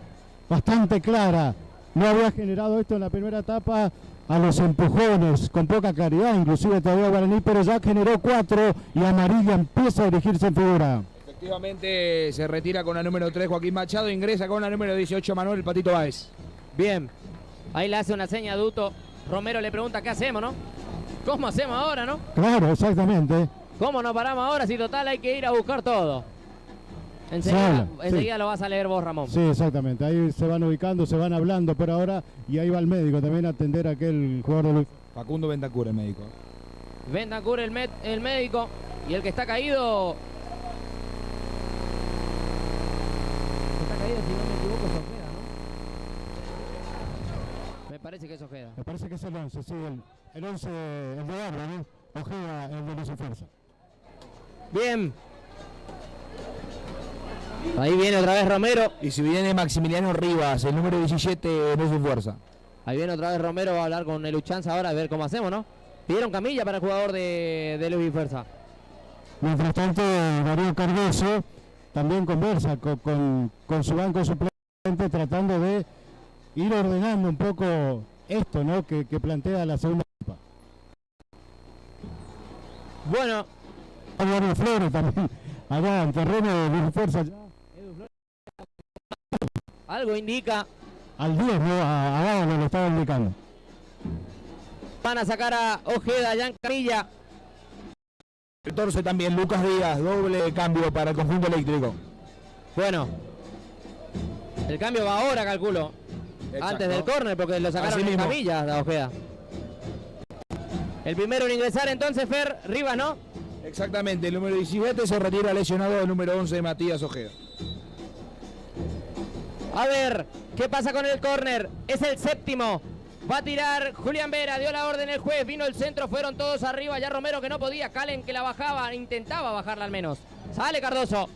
bastante clara. No había generado esto en la primera etapa a los empujones, con poca claridad, inclusive todavía Guaraní, pero ya generó 4 y Amarilla empieza a dirigirse en figura. Efectivamente se retira con la número 3 Joaquín Machado, ingresa con la número 18 Manuel Patito Báez. Bien, ahí le hace una seña a Duto. Romero le pregunta qué hacemos, ¿no? ¿Cómo hacemos ahora, no? Claro, exactamente. ¿Cómo nos paramos ahora si total hay que ir a buscar todo? Enseguida lo vas a leer vos, Ramón. Sí, exactamente. Ahí se van ubicando, se van hablando por ahora y ahí va el médico también a atender a aquel jugador de Luis. Facundo Bentancur, el médico. Bentancur, el médico. Y el que está caído... Está caído, si no me equivoco, es Ojeda, ¿no? Me parece que es Ojeda. Me parece que es el 11, sí. El 11, el de Abra, ¿no? Ojeda, el de Luis Fuerza. Bien. Ahí viene otra vez Romero. Y si viene Maximiliano Rivas, el número 17, no es fuerza. Ahí viene otra vez Romero, va a hablar con el Luchanza ahora a ver cómo hacemos, ¿no? Pidieron camilla para el jugador de Luis Fuerza. Mientras tanto, Darío Cardoso también conversa con su banco suplente, tratando de ir ordenando un poco esto, ¿no? Que plantea la segunda etapa. Bueno. Darío Flores también, allá en terreno de Luis Fuerza. Algo indica. Al 10, ¿no? A Dávalos lo estaba indicando. Van a sacar a Ojeda allá en Camilla. El torce también, Lucas Díaz, doble cambio para el conjunto eléctrico. Bueno. El cambio va ahora, calculo. Exacto. Antes del córner, porque lo sacaron en Camilla a Ojeda. El primero en ingresar entonces, Fer Rivas, ¿no? Exactamente, el número 17 se retira lesionado, el número 11 Matías Ojeda. A ver, ¿qué pasa con el córner? Es el séptimo. Va a tirar Julián Vera, dio la orden el juez, vino el centro, fueron todos arriba, ya Romero que no podía, Calen que la bajaba, intentaba bajarla al menos. Sale Cardoso.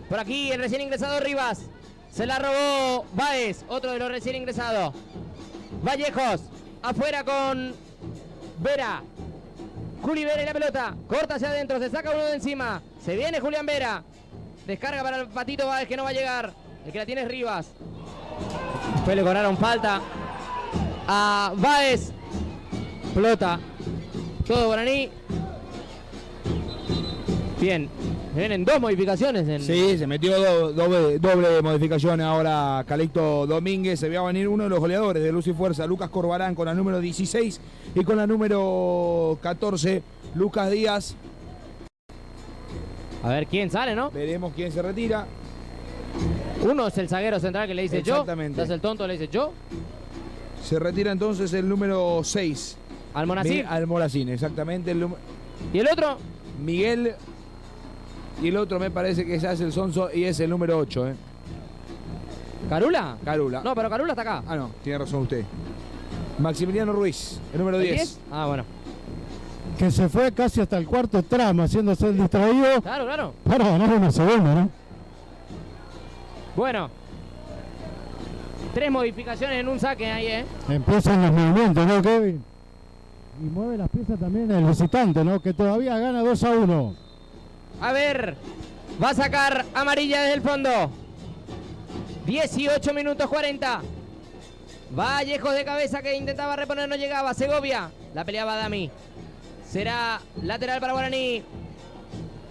Por aquí el recién ingresado Rivas. Se la robó Báez, otro de los recién ingresados. Vallejos, afuera con Vera. Juli Vera y la pelota, corta hacia adentro, se saca uno de encima. Se viene Julián Vera. Descarga para el Patito Báez que no va a llegar. El que la tiene es Rivas. Después le cobraron falta a Báez. Pelota. Todo Guaraní. Bien. Vienen dos modificaciones. Sí, se metió doble modificación ahora Calixto Domínguez. Se veía venir uno de los goleadores de Luz y Fuerza, Lucas Corbalán, con la número 16 y con la número 14, Lucas Díaz. A ver quién sale, ¿no? Veremos quién se retira. Uno es el zaguero central que le dice yo. Exactamente. Es el tonto, le dice yo. Se retira entonces el número 6. Almonacín. Almonacín, exactamente. ¿Y el otro? Miguel. Y el otro me parece que ya es el Sonso y es el número 8. ¿Carula? Carula. No, pero Carula está acá. Ah, no, tiene razón usted. Maximiliano Ruiz, el número 10. Ah, bueno. Que se fue casi hasta el cuarto tramo haciéndose el distraído. Claro, claro. Para ganar una segunda, ¿no? Bueno. 3 modificaciones en un saque ahí, Empiezan los movimientos, ¿no, Kevin? Y mueve las piezas también el visitante, ¿no? Que todavía gana 2-1. A ver, va a sacar amarilla desde el fondo. 18 minutos 40. Vallejos de cabeza que intentaba reponer, no llegaba. Segovia, la peleaba Adami. Será lateral para Guaraní.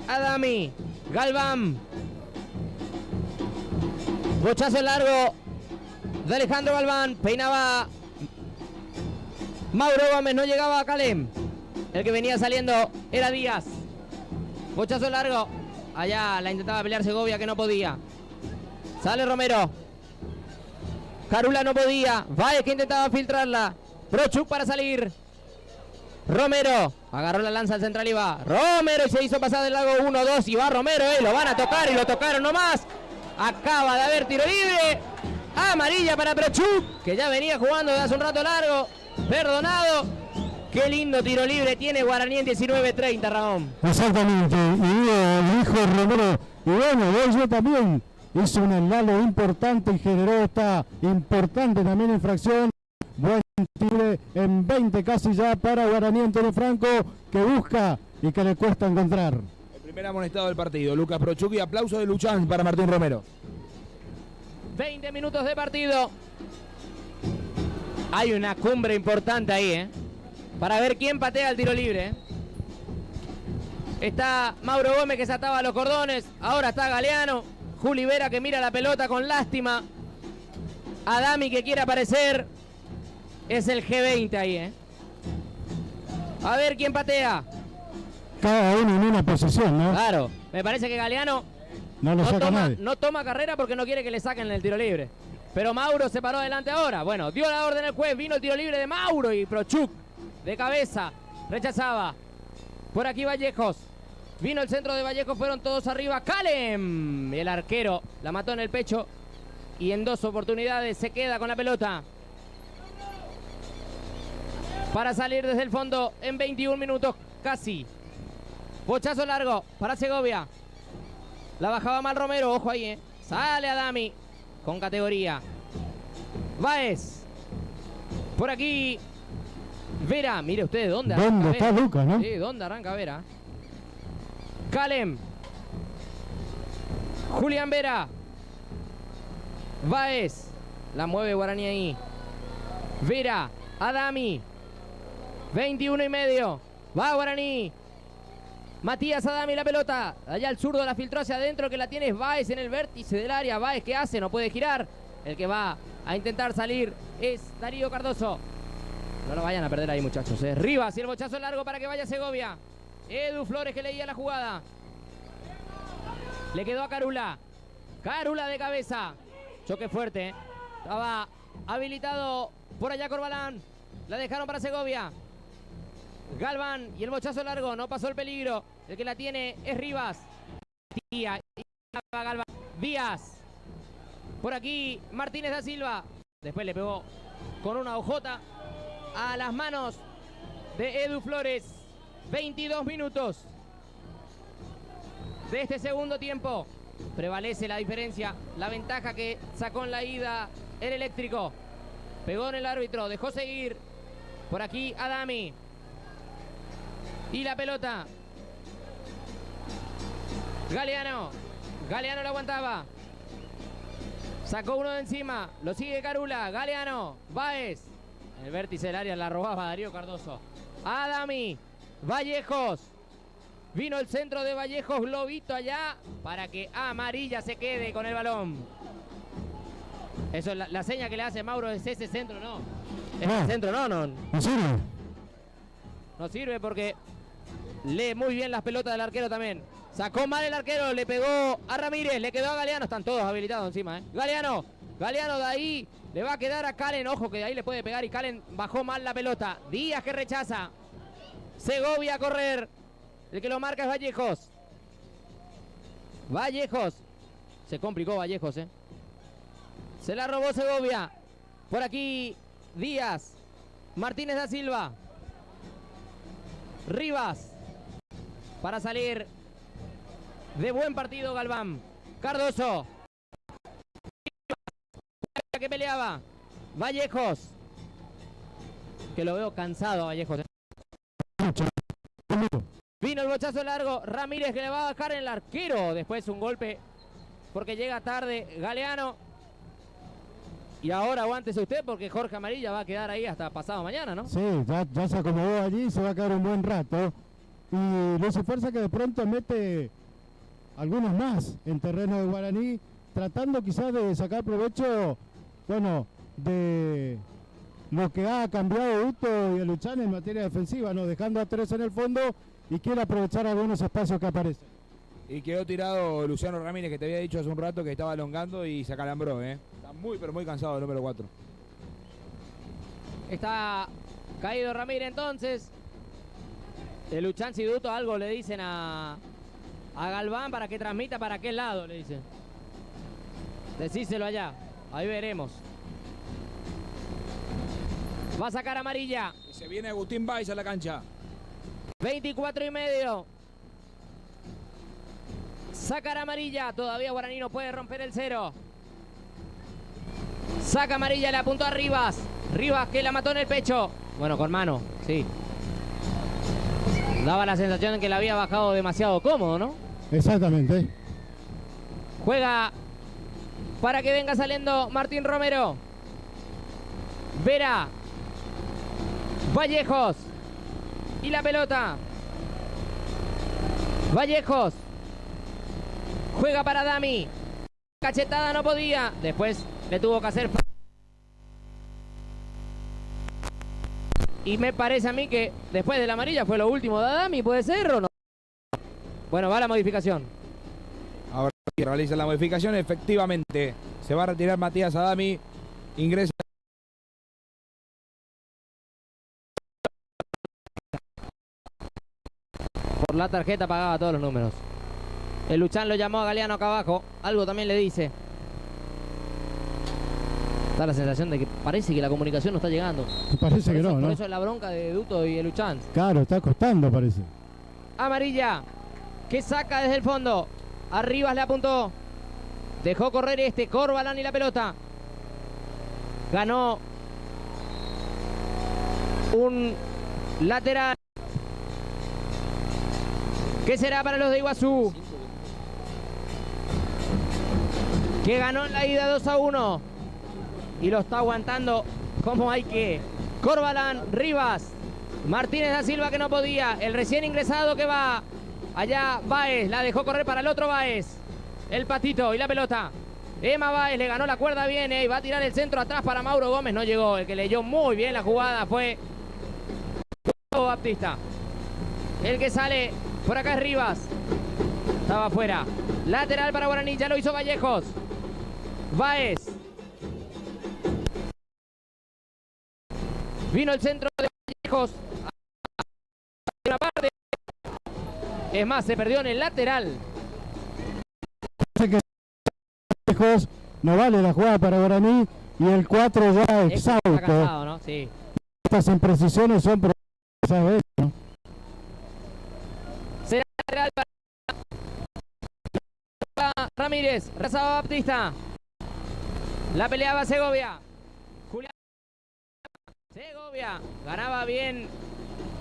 Adami, Galván. Bochazo largo de Alejandro Galván. Peinaba Mauro Gómez, no llegaba a Calem. El que venía saliendo era Díaz. Bochazo largo. Allá la intentaba pelear Segovia que no podía. Sale Romero. Carula no podía. Báez que intentaba filtrarla. Prochuk para salir. Romero. Agarró la lanza al central y va. Romero y se hizo pasar del lago 1-2 y va Romero. Lo van a tocar y lo tocaron nomás. Acaba de haber tiro libre. Amarilla para Prochuk, que ya venía jugando desde hace un rato largo. Perdonado. Qué lindo tiro libre tiene Guaraní en 19-30, Ramón. Exactamente, y dijo Romero, y bueno, yo también hizo un enlalo importante y generó esta importante también infracción. Buen tiro en 20 casi ya para Guaraní Antonio Franco, que busca y que le cuesta encontrar. El primer amonestado del partido, Lucas Prochuk, y aplauso de Luchán para Martín Romero. 20 minutos de partido. Hay una cumbre importante ahí, para ver quién patea el tiro libre. Está Mauro Gómez que se ataba los cordones. Ahora está Galeano. Juli Vera que mira la pelota con lástima. Adami que quiere aparecer. Es el G20 ahí, A ver quién patea. Cada uno en una posición, ¿no? Claro, me parece que Galeano no toma carrera porque no quiere que le saquen el tiro libre. Pero Mauro se paró adelante ahora. Bueno, dio la orden el juez. Vino el tiro libre de Mauro y Prochuk de cabeza. Rechazaba. Por aquí Vallejos. Vino el centro de Vallejos. Fueron todos arriba. Calem. El arquero la mató en el pecho. Y en 2 oportunidades se queda con la pelota. Para salir desde el fondo en 21 minutos casi. Bochazo largo para Segovia. La bajaba mal Romero. Ojo ahí, Sale Adami. Con categoría. Báez. Por aquí. Vera. Mire usted dónde arranca. ¿Dónde está Lucas, no? Sí, ¿dónde arranca Vera? Calem. Julián Vera. Báez. La mueve Guaraní ahí. Vera. Adami. 21:30. Va Guaraní. Matías Adami la pelota. Allá el zurdo la filtró hacia adentro. Que la tiene es Báez en el vértice del área. Báez, ¿qué hace? No puede girar. El que va a intentar salir es Darío Cardoso. No lo vayan a perder ahí, muchachos. Rivas y el bochazo largo para que vaya Segovia. Edu Flores que leía la jugada. Le quedó a Carula. Carula de cabeza. Choque fuerte. Estaba habilitado por allá Corbalán. La dejaron para Segovia. Galván y el bochazo largo, no pasó el peligro. El que la tiene es Rivas. Galván. Díaz. Por aquí Martínez da Silva. Después le pegó con una hojota a las manos de Edu Flores. 22 minutos de este segundo tiempo. Prevalece la diferencia, la ventaja que sacó en la ida el eléctrico. Pegó en el árbitro, dejó seguir. Por aquí Adami. Y la pelota. Galeano. Galeano lo aguantaba. Sacó uno de encima. Lo sigue Carula. Galeano. Báez. En el vértice del área la robaba Darío Cardoso. Adami. Vallejos. Vino el centro de Vallejos. Globito allá para que Amarilla se quede con el balón. Eso es la seña que le hace Mauro. Es ese centro, no. Ese centro no. ¿No sirve? No sirve porque lee muy bien las pelotas del arquero también. Sacó mal el arquero, le pegó a Ramírez, le quedó a Galeano. Están todos habilitados encima, Galeano de ahí, le va a quedar a Calen. Ojo que de ahí le puede pegar y Calen bajó mal la pelota. Díaz que rechaza. Segovia a correr. El que lo marca es Vallejos. Vallejos. Se complicó Vallejos, Se la robó Segovia. Por aquí Díaz. Martínez da Silva. Rivas. Para salir de buen partido Galván. Cardoso. Que peleaba. Vallejos. Que lo veo cansado a Vallejos. Vino el bochazo largo. Ramírez que le va a bajar en el arquero. Después un golpe porque llega tarde Galeano. Y ahora aguántese usted porque Jorge Amarilla va a quedar ahí hasta pasado mañana, ¿no? Sí, ya se acomodó allí, se va a quedar un buen rato. Y Luis Fuerza que de pronto mete algunos más en terreno de Guaraní, tratando quizás de sacar provecho, bueno, de lo que ha cambiado Uto y el Luchán en materia defensiva, ¿no? Dejando a 3 en el fondo y quiere aprovechar algunos espacios que aparecen. Y quedó tirado Luciano Ramírez, que te había dicho hace un rato que estaba elongando y se acalambró, Está muy, pero muy cansado el número 4. Está caído Ramírez entonces. El Luchán y Duto algo le dicen a Galván para que transmita para qué lado, le dicen. Decíselo allá, ahí veremos. Va a sacar Amarilla. Y se viene Agustín Báez a la cancha. 24 y medio. Sacar Amarilla. Todavía Guaraní no puede romper el 0. Saca Amarilla, le apuntó a Rivas. Rivas que la mató en el pecho. Bueno, con mano, sí. Daba la sensación de que la había bajado demasiado cómodo, ¿no? Exactamente. Juega para que venga saliendo Martín Romero. Vera. Vallejos. Y la pelota. Vallejos. Juega para Dami. Cachetada no podía. Después le tuvo que hacer. Y me parece a mí que después de la amarilla fue lo último de Adami, ¿puede ser o no? Bueno, va la modificación. Ahora sí, realiza la modificación, efectivamente. Se va a retirar Matías Adami. Ingresa. Por la tarjeta pagaba todos los números. El Luchán lo llamó a Galeano acá abajo. Algo también le dice. Da la sensación de que parece que la comunicación no está llegando. Parece que no, ¿no? Por eso es la bronca de Duto y el Luchán. Claro, está costando, parece. Amarilla, que saca desde el fondo. Arribas le apuntó. Dejó correr Corbalán y la pelota. Ganó un lateral. ¿Qué será para los de Iguazú? Que ganó en la ida 2-1. Y lo está aguantando como hay que. Corbalán, Rivas, Martínez da Silva que no podía. El recién ingresado que va allá, Báez, la dejó correr para el otro Báez. El patito y la pelota. Emma Báez le ganó la cuerda bien y va a tirar el centro atrás para Mauro Gómez. No llegó. El que leyó muy bien la jugada fue Baptista. El que sale por acá es Rivas. Estaba afuera. Lateral para Guaraní, ya lo hizo Vallejos. Báez. Vino el centro de Vallejos. Es más, se perdió en el lateral. Lejos, no vale la jugada para Guaraní y el 4 ya Está exhausto. cansado, ¿no? Sí. Estas imprecisiones son problemas, ¿no? Será lateral para Ramírez, Raza Baptista. La peleaba Segovia. Julián Segovia. Ganaba bien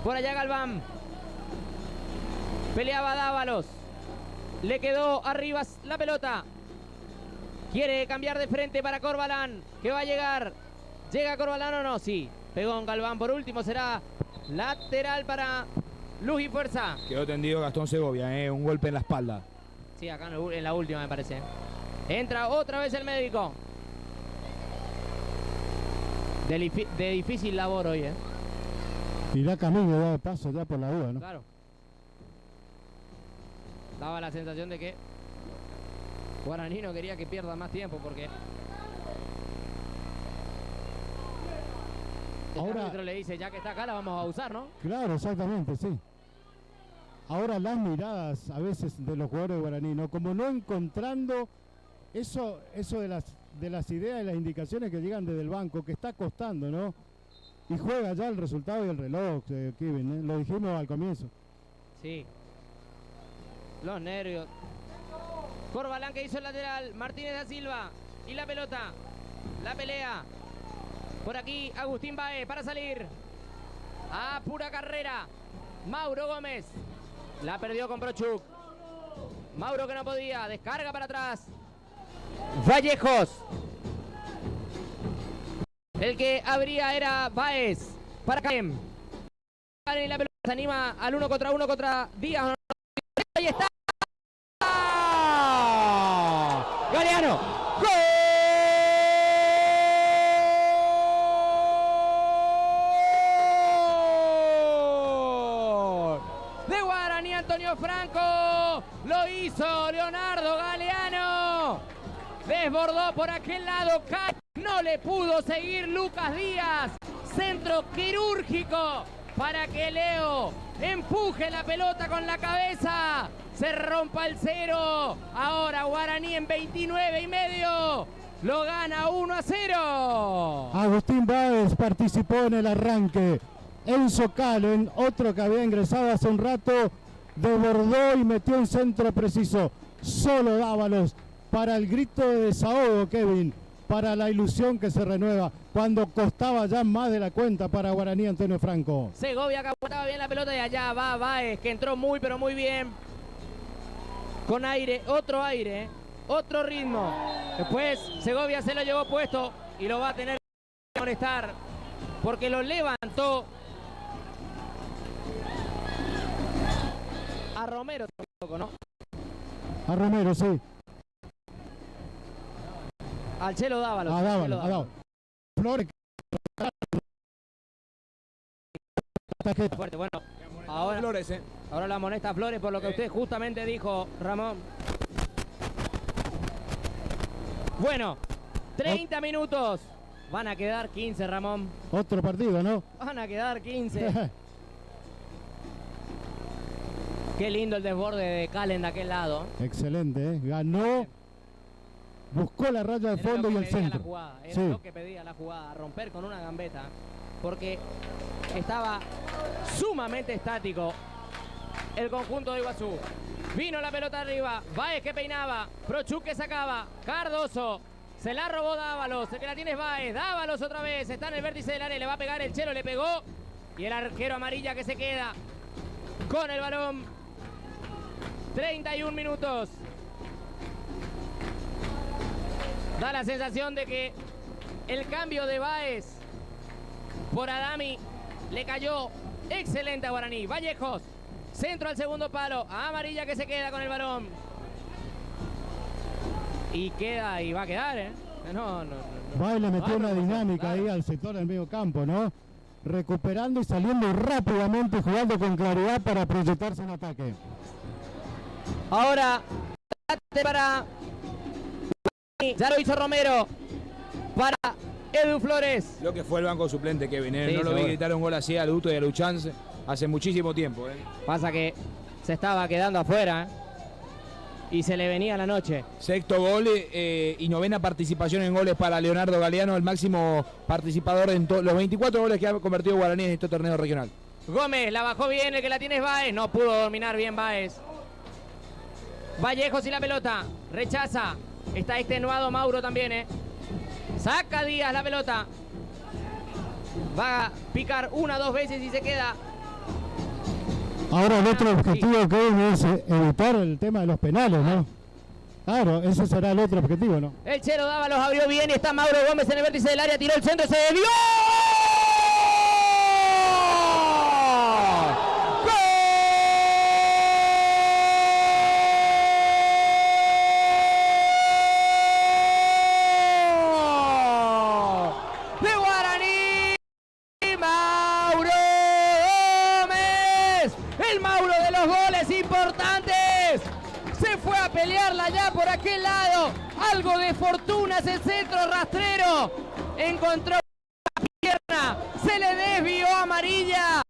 por allá Galván. Peleaba Dávalos. Le quedó arriba la pelota. Quiere cambiar de frente para Corbalán. Que va a llegar. ¿Llega Corbalán o no? Sí. Pegó en Galván. Por último será lateral para Luz y Fuerza. Quedó tendido Gastón Segovia, un golpe en la espalda. Sí, acá en la última me parece. Entra otra vez el médico. De difícil labor hoy, Y da camino, da paso ya por la duda, ¿no? Claro. Daba la sensación de que Guaraní no quería que pierda más tiempo porque el árbitro le dice, ya que está acá la vamos a usar, ¿no? Claro, exactamente, sí. Ahora las miradas a veces de los jugadores de Guaraní, ¿no? Como no encontrando eso de las ideas y las indicaciones que llegan desde el banco, que está costando, ¿no? Y juega ya el resultado y el reloj, Kevin, ¿eh? Lo dijimos al comienzo. Sí. Los nervios. Corbalán que hizo el lateral. Martínez da Silva. Y la pelota. La pelea. Por aquí Agustín Baez para salir. A pura carrera. Mauro Gómez. La perdió con Prochuk. Mauro que no podía. Descarga para atrás. Vallejos. El que abría era Baez. Para Caem. Y la pelota se anima al 1 contra 1 contra Díaz. Ahí está. Galeano. ¡Gol! De Guaraní Antonio Franco. Lo hizo Leonardo Galeano. Desbordó por aquel lado. No le pudo seguir Lucas Díaz. Centro quirúrgico para que Leo empuje la pelota con la cabeza. Se rompa el 0. Ahora Guaraní en 29,5. Lo gana 1-0. Agustín Báez participó en el arranque. Enzo Calen, otro que había ingresado hace un rato, desbordó y metió un centro preciso. Solo Dávalos para el grito de desahogo, Kevin. Para la ilusión que se renueva cuando costaba ya más de la cuenta para Guaraní Antonio Franco. Segovia que aguantaba bien la pelota y allá va Báez, que entró muy pero muy bien. Con aire, otro ritmo. Después Segovia se lo llevó puesto y lo va a tener que molestar porque lo levantó. A Romero tampoco, ¿no? A Romero, sí. Al Chelo Dávalos. A Dávalos. Flores. Fuerte, bueno. Ahora Flores, ahora la amonesta a Flores por lo que usted justamente dijo, Ramón. Bueno, 30 minutos. Van a quedar 15, Ramón. Otro partido, ¿no? Van a quedar 15. Qué lindo el desborde de Calen de aquel lado. Excelente, ¿eh? Ganó, buscó la raya de fondo y el centro. Era lo que pedía la jugada, romper con una gambeta, porque estaba sumamente estático el conjunto de Iguazú. Vino la pelota arriba, Baez que peinaba, Prochuk que sacaba, Cardoso, se la robó Dávalos, el que la tiene es Baez, Dávalos otra vez, está en el vértice del área, le va a pegar el Chelo, le pegó, y el arquero Amarilla que se queda con el balón. 31 minutos. Da la sensación de que el cambio de Baez por Adami le cayó excelente a Guaraní. Vallejos, centro al segundo palo, a Amarilla que se queda con el balón. Y queda, y va a quedar, ¿eh? No. Baez le metió una dinámica ahí al sector del medio campo, ¿no? Recuperando y saliendo rápidamente, jugando con claridad para proyectarse en ataque. Ahora, para... Ya lo hizo Romero. Para Edu Flores. Lo que fue el banco suplente, Kevin. Sí, no lo vi seguro. gritar un gol así a Luto y a Luchanz hace muchísimo tiempo. Pasa que se estaba quedando afuera, y se le venía la noche. Sexto gol y novena participación en goles para Leonardo Galeano, el máximo participador en los 24 goles que ha convertido Guaraní en este torneo regional. Gómez, la bajó bien, el que la tiene es Báez, no pudo dominar bien Báez. Vallejos y la pelota, rechaza, está extenuado Mauro también, saca Díaz la pelota, va a picar 1 o 2 veces y se queda. Ahora el otro objetivo que hay es evitar el tema de los penales, ¿no? Claro, ese será el otro objetivo, ¿no? El Chelo Dávalos abrió bien y está Mauro Gómez en el vértice del área, tiró el centro, se desvió. Pelearla ya por aquel lado, algo de fortuna, ese centro rastrero, encontró la pierna, se le desvió amarilla.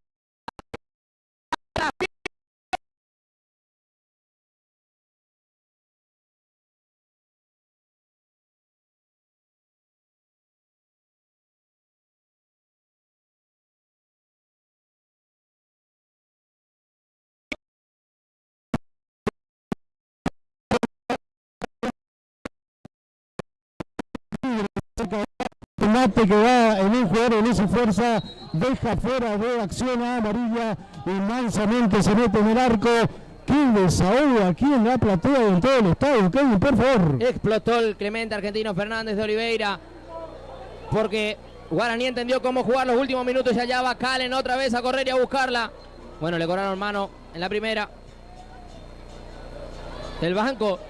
Mate que va en un jugador de luz y fuerza, deja fuera de acción a amarilla y mansamente se mete en el arco. ¿Quién desahoga aquí en la platea y en todo el estadio? Kevin, por favor. Explotó el Clemente Argentino Fernández de Oliveira porque Guaraní entendió cómo jugar los últimos minutos y allá va Calen otra vez a correr y a buscarla. Bueno, le cobraron mano en la primera. El banco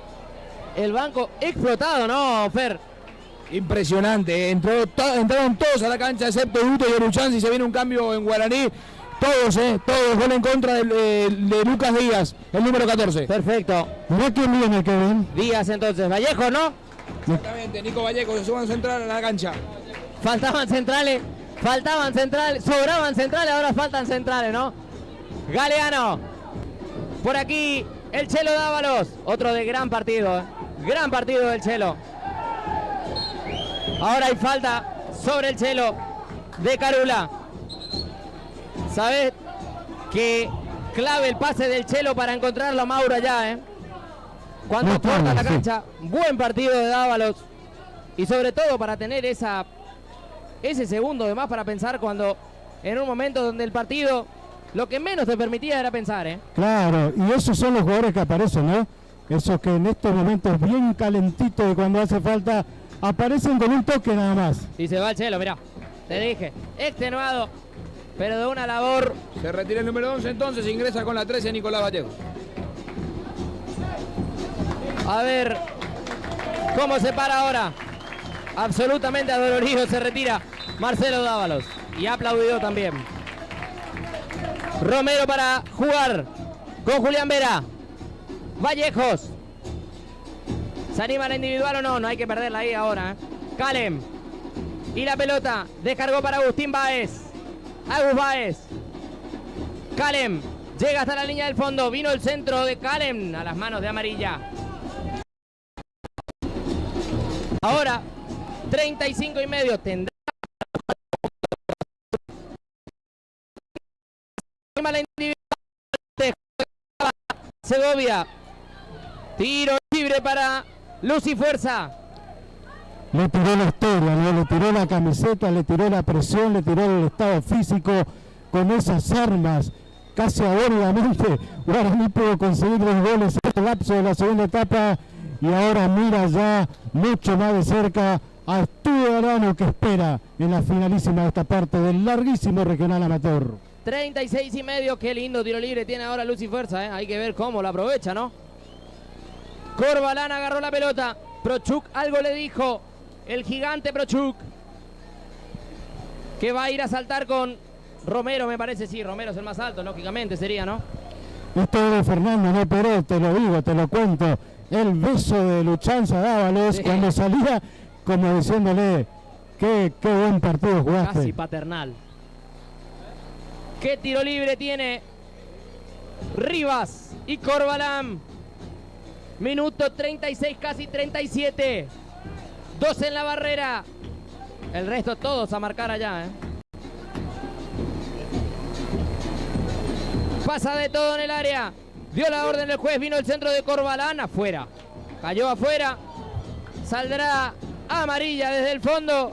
explotado, ¿no, Fer? Impresionante, entraron todos a la cancha excepto Guto y Oruchansi, se viene un cambio en Guaraní, todos, gol en contra de Lucas Díaz, el número 14. Perfecto. Mirá quién viene, Kevin. Díaz entonces, Vallejo, ¿no? Exactamente, Nico Vallejo, se suban central a la cancha. Faltaban centrales, sobraban centrales, ahora faltan centrales, ¿no? Galeano, por aquí el Chelo Dávalos, otro de gran partido del Chelo. Ahora hay falta sobre el Chelo de Carula. ¿Sabes que clave el pase del Chelo para encontrarlo a Mauro allá, Cuando corta la cancha, buen partido de Dávalos. Y sobre todo para tener ese segundo de más para pensar cuando en un momento donde el partido lo que menos te permitía era pensar, Claro, y esos son los jugadores que aparecen, ¿no? Esos que en estos momentos bien calentitos de cuando hace falta aparecen con un toque nada más. Y se va el Chelo, mirá, te dije, extenuado, pero de una labor. Se retira el número 11 entonces, ingresa con la 13 Nicolás Vallejo. A ver cómo se para ahora. Absolutamente adolorido se retira Marcelo Dávalos. Y aplaudido también. Romero para jugar con Julián Vera. Vallejos. ¿Se anima a la individual o no? No hay que perderla ahí ahora. Calen. Y la pelota. Descargó para Agustín Báez. Agus Báez. Calen. Llega hasta la línea del fondo. Vino el centro de Calen a las manos de Amarilla. Ahora, 35 y medio. Tendrá la individual. Segovia. Tiro libre para Luz y Fuerza. Le tiró la historia, ¿no? Le tiró la camiseta, le tiró la presión, le tiró el estado físico con esas armas. Casi agónicamente Guaraní pudo conseguir 2 goles en el lapso de la segunda etapa y ahora mira ya mucho más de cerca a Estudio Arano que espera en la finalísima de esta parte del larguísimo regional amateur. 36 y medio, qué lindo tiro libre tiene ahora Luz y Fuerza, ¿eh? Hay que ver cómo lo aprovecha, ¿no? Corbalán agarró la pelota, Prochuk algo le dijo, el gigante Prochuk, que va a ir a saltar con Romero, me parece, sí, Romero es el más alto, lógicamente sería, ¿no? Esto es de Fernando, no, pero te lo digo, te lo cuento, el beso de Luchanza Dávalos, sí, cuando salía como diciéndole, qué buen partido jugaste. Casi paternal. ¿Qué tiro libre tiene Rivas? y Corbalán. Minuto 36, casi 37. 2 en la barrera. El resto todos a marcar allá, ¿eh? Pasa de todo en el área. Dio la orden del juez, vino el centro de Corbalán, afuera. Cayó afuera. Saldrá amarilla desde el fondo.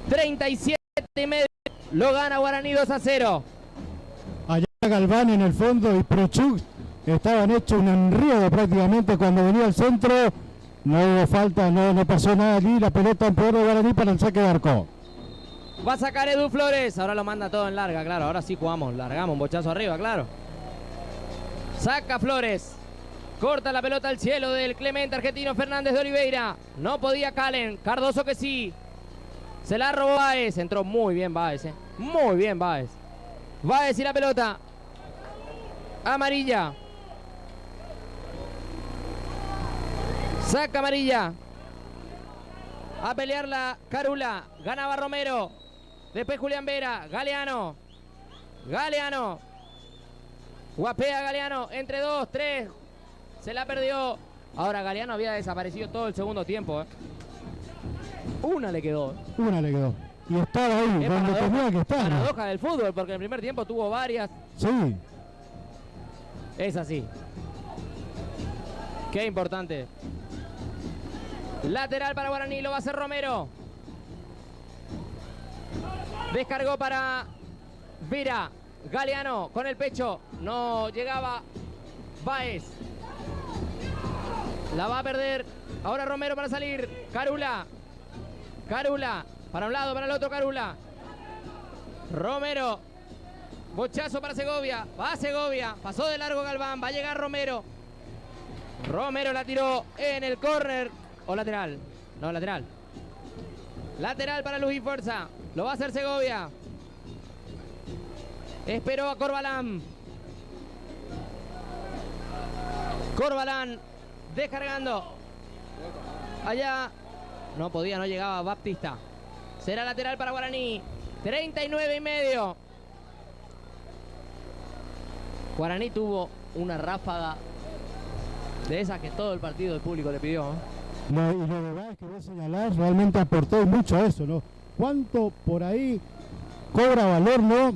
37,5. Lo gana Guaraní 2-0. Allá Galván en el fondo y Prochuk estaban hechos un enredo prácticamente cuando venía al centro. No hubo falta, no pasó nada allí. La pelota en poder de Guaraní para el saque de arco. Va a sacar Edu Flores. Ahora lo manda todo en larga, claro. Ahora sí jugamos. Largamos un bochazo arriba, claro. Saca Flores. Corta la pelota al cielo del Clemente argentino Fernández de Oliveira. No podía Calen. Cardoso que sí. Se la robó Báez. Entró muy bien Báez, ¿eh? Muy bien Báez. Báez y la pelota. Amarilla. Saca amarilla. A pelearla Carula. Ganaba Romero. Después Julián Vera. Galeano. Galeano. Guapea Galeano. Entre 2, 3. Se la perdió. Ahora Galeano había desaparecido todo el segundo tiempo, ¿eh? Una le quedó. Una le quedó. Y estaba ahí, Es donde tenía que estar. paradoja del fútbol, porque en el primer tiempo tuvo varias. Sí. Es así. Qué importante. Lateral para Guaraní, lo va a hacer Romero. Descargó para Vera. Galeano con el pecho. No llegaba Báez. La va a perder. Ahora Romero para salir. Carula. Carula. Para un lado, para el otro Carula. Romero. Bochazo para Segovia. Va a Segovia. Pasó de largo Galván. Va a llegar Romero. Romero la tiró en el córner. O lateral. No, lateral. Lateral para Luis Fuerza. Lo va a hacer Segovia. Esperó a Corbalán. Corbalán descargando. Allá. No podía, no llegaba Baptista. Será lateral para Guaraní. 39,5. Guaraní tuvo una ráfaga de esas que todo el partido del público le pidió, ¿eh? Y lo de Báez que vos señalás realmente aportó mucho a eso, ¿no? ¿Cuánto por ahí cobra valor, no?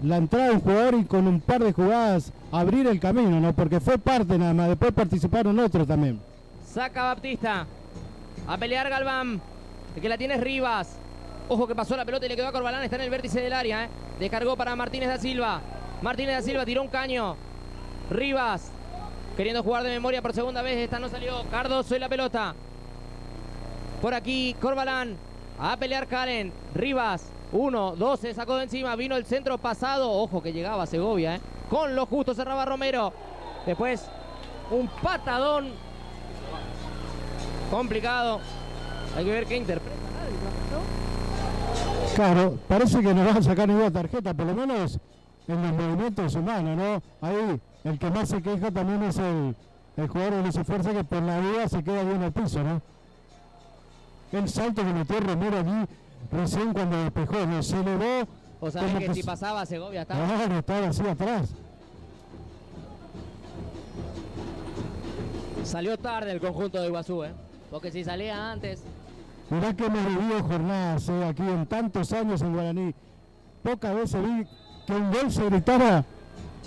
La entrada de un jugador y con un par de jugadas abrir el camino, ¿no? Porque fue parte nada más, después participaron otros también. Saca Baptista. A pelear Galván. El que la tiene es Rivas. Ojo que pasó la pelota y le quedó a Corbalán. Está en el vértice del área, ¿eh? Descargó para Martínez da Silva. Martínez da Silva tiró un caño. Rivas. Queriendo jugar de memoria por segunda vez. Esta no salió. Cardoso y la pelota. Por aquí Corbalán. A pelear Karen. Rivas. 1, 2, se sacó de encima. Vino el centro pasado. Ojo que llegaba Segovia, ¿eh? Con lo justo cerraba Romero. Después un patadón. Complicado. Hay que ver qué interpreta. Claro, parece que nos van a sacar ninguna tarjeta, por lo menos en los movimientos humanos, ¿no? Ahí el que más se queja también es el jugador de Luis Fuerza, que por la vida se queda bien al piso, ¿no? El salto que metió Romero allí recién cuando despejó, ¿no? Se elevó. O sabés que si pasaba Segovia estaba. Claro, estaba así atrás. Salió tarde el conjunto de Iguazú, ¿eh? Porque si salía antes. Mirá que hemos vivido jornadas aquí en tantos años en Guaraní. Pocas veces vi que un gol se gritara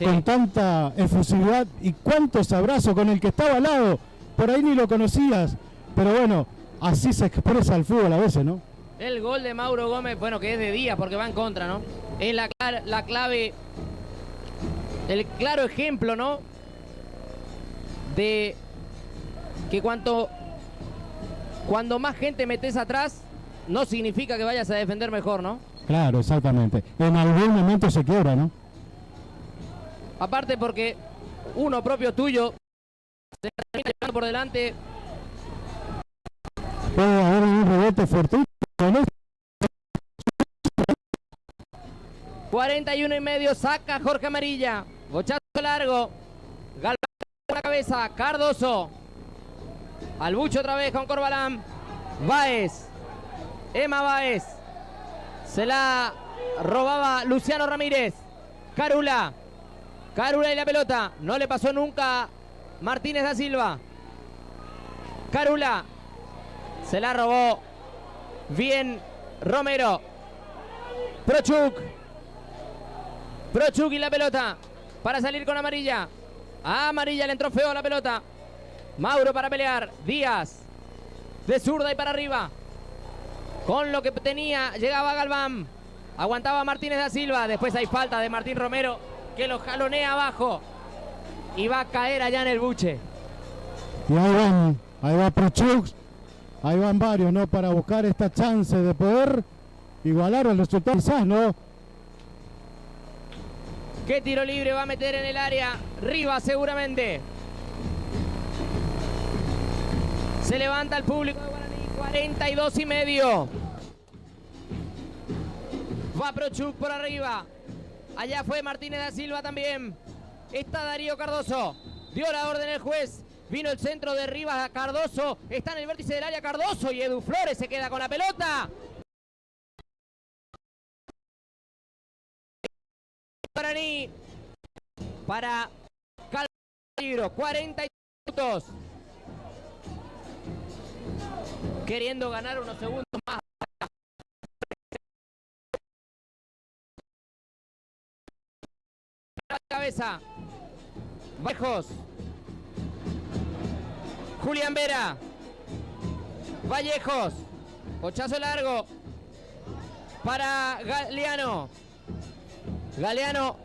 con tanta efusividad y cuántos abrazos con el que estaba al lado. Por ahí ni lo conocías. Pero bueno, así se expresa el fútbol a veces, ¿no? El gol de Mauro Gómez, bueno, que es de Díaz porque va en contra, ¿no? Es la clave, el claro ejemplo, ¿no? De que cuando más gente metes atrás, no significa que vayas a defender mejor, ¿no? Claro, exactamente. En algún momento se quiebra, ¿no? Aparte porque uno propio tuyo se termina llevando por delante. Puede haber un rebote fortuito, ¿no? 41,5, saca Jorge Amarilla. Bochazo largo. Galván con la cabeza. Cardoso. Albucho otra vez con Corbalán. Báez. Emma Báez. Se la robaba Luciano Ramírez. Carula. Carula y la pelota. No le pasó nunca Martínez da Silva. Carula. Se la robó. Bien Romero. Prochuk. Prochuk y la pelota. Para salir con amarilla. A amarilla le entró feo la pelota. Mauro para pelear. Díaz. De zurda y para arriba. Con lo que tenía llegaba Galván. Aguantaba Martínez da Silva. Después hay falta de Martín Romero, que lo jalonea abajo. Y va a caer allá en el buche. Y ahí va Prochuk. Ahí van varios, ¿no? Para buscar esta chance de poder igualar el resultado. Quizás, ¿no? ¿Qué tiro libre va a meter en el área? Rivas seguramente. Se levanta el público de Guaraní. 42,5. Va Prochuk por arriba. Allá fue Martínez da Silva también. Está Darío Cardoso. Dio la orden el juez. Vino el centro de Rivas a Cardoso. Está en el vértice del área Cardoso. Y Edu Flores se queda con la pelota. Guaraní para Calvo. 40 minutos. Queriendo ganar unos segundos más. Cabeza. Vallejos. Julián Vera. Vallejos. Cochazo largo para Galeano. Galeano,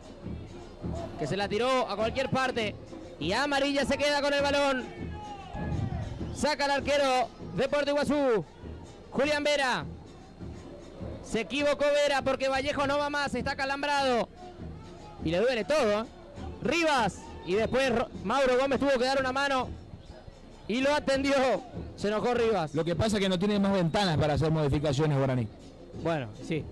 que se la tiró a cualquier parte. Y amarilla se queda con el balón. Saca el arquero Deportes Iguazú. Julián Vera. Se equivocó Vera porque Vallejos no va más. Está calambrado. Y le duele todo, ¿eh? Rivas. Y después Mauro Gómez tuvo que dar una mano. Y lo atendió. Se enojó Rivas. Lo que pasa es que no tiene más ventanas para hacer modificaciones Guaraní. Bueno, sí.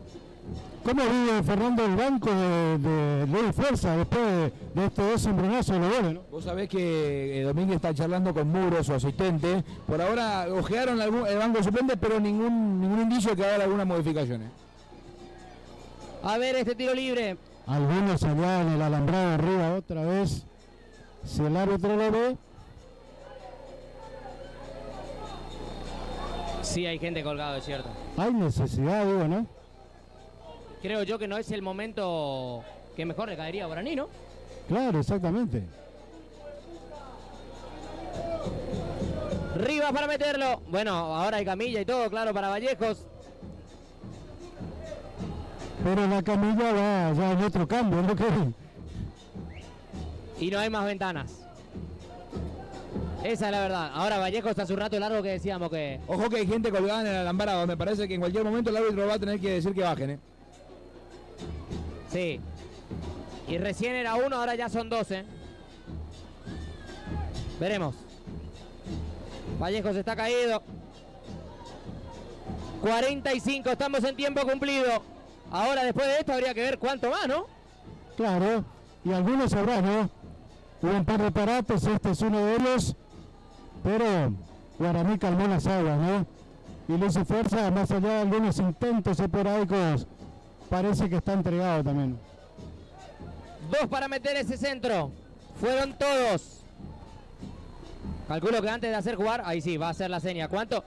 ¿Cómo vive Fernando el banco de Luis Fuerza después de este desembrazo de los goles, ¿no? Vos sabés que Domínguez está charlando con Muro, su asistente. Por ahora ojearon el banco suplente, pero ningún indicio de que haga algunas modificaciones. A ver este tiro libre. Algunos allá en el alambrado arriba otra vez. Si el árbitro lo ve. Sí, hay gente colgado, es cierto. Hay necesidad, digo, ¿no? Creo yo que no es el momento que mejor le caería a Guaraní, ¿no? Claro, exactamente. Rivas para meterlo. Bueno, ahora hay camilla y todo, claro, para Vallejos. Pero la camilla va ya en otro cambio, ¿no, Kevin? Y no hay más ventanas. Esa es la verdad. Ahora Vallejos está hace un rato largo que decíamos que... Ojo que hay gente colgada en el alambrado. Me parece que en cualquier momento el árbitro va a tener que decir que bajen, ¿eh? Sí. Y recién era uno, ahora ya son 12. Veremos. Vallejos está caído. 45, estamos en tiempo cumplido. Ahora después de esto habría que ver cuánto más, ¿no? Claro, y algunos sabrán, ¿no? Hubo un par de parates, este es uno de ellos. Pero Guaraní calmó las aguas, ¿no? Y Luis Fuerza, más allá de algunos intentos esporádicos, parece que está entregado también. 2 para meter ese centro. Fueron todos. Calculo que antes de hacer jugar, ahí sí, va a hacer la seña. ¿Cuánto?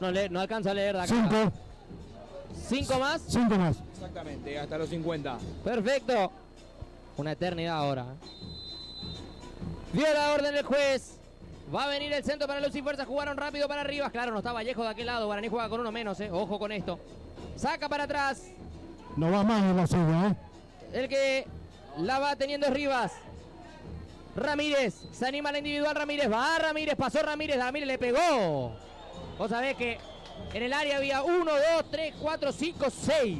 No alcanzo a leer de acá. 5. 5 más. 5 más. Exactamente, hasta los 50. Perfecto. Una eternidad ahora. Dio la orden el juez. Va a venir el centro para Luz y Fuerza. Jugaron rápido para arriba. Claro, no está Vallejo de aquel lado. Guaraní juega con uno menos, Ojo con esto. Saca para atrás. No va más en la seña, El que la va teniendo es Rivas. Ramírez. Se anima la individual Ramírez. Va Ramírez. Pasó Ramírez. Ramírez le pegó. Vos sabés que en el área había 1, 2, 3, 4, 5, 6.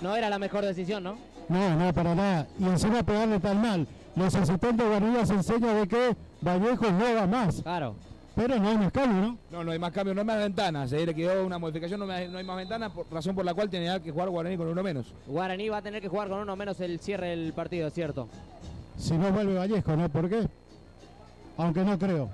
No era la mejor decisión, ¿no? No, para nada. Y encima pegarle tan mal. Los asistentes de Guaraní se enseñan de que Vallejos no va más. Claro. Pero no hay más cambio, ¿no? No hay más cambio, no hay más ventanas. Le quedó una modificación, no hay más ventanas, razón por la cual tenía que jugar Guaraní con uno menos. Guaraní va a tener que jugar con uno menos el cierre del partido, es cierto. Si no vuelve Vallejo, ¿no? ¿Por qué? Aunque no creo.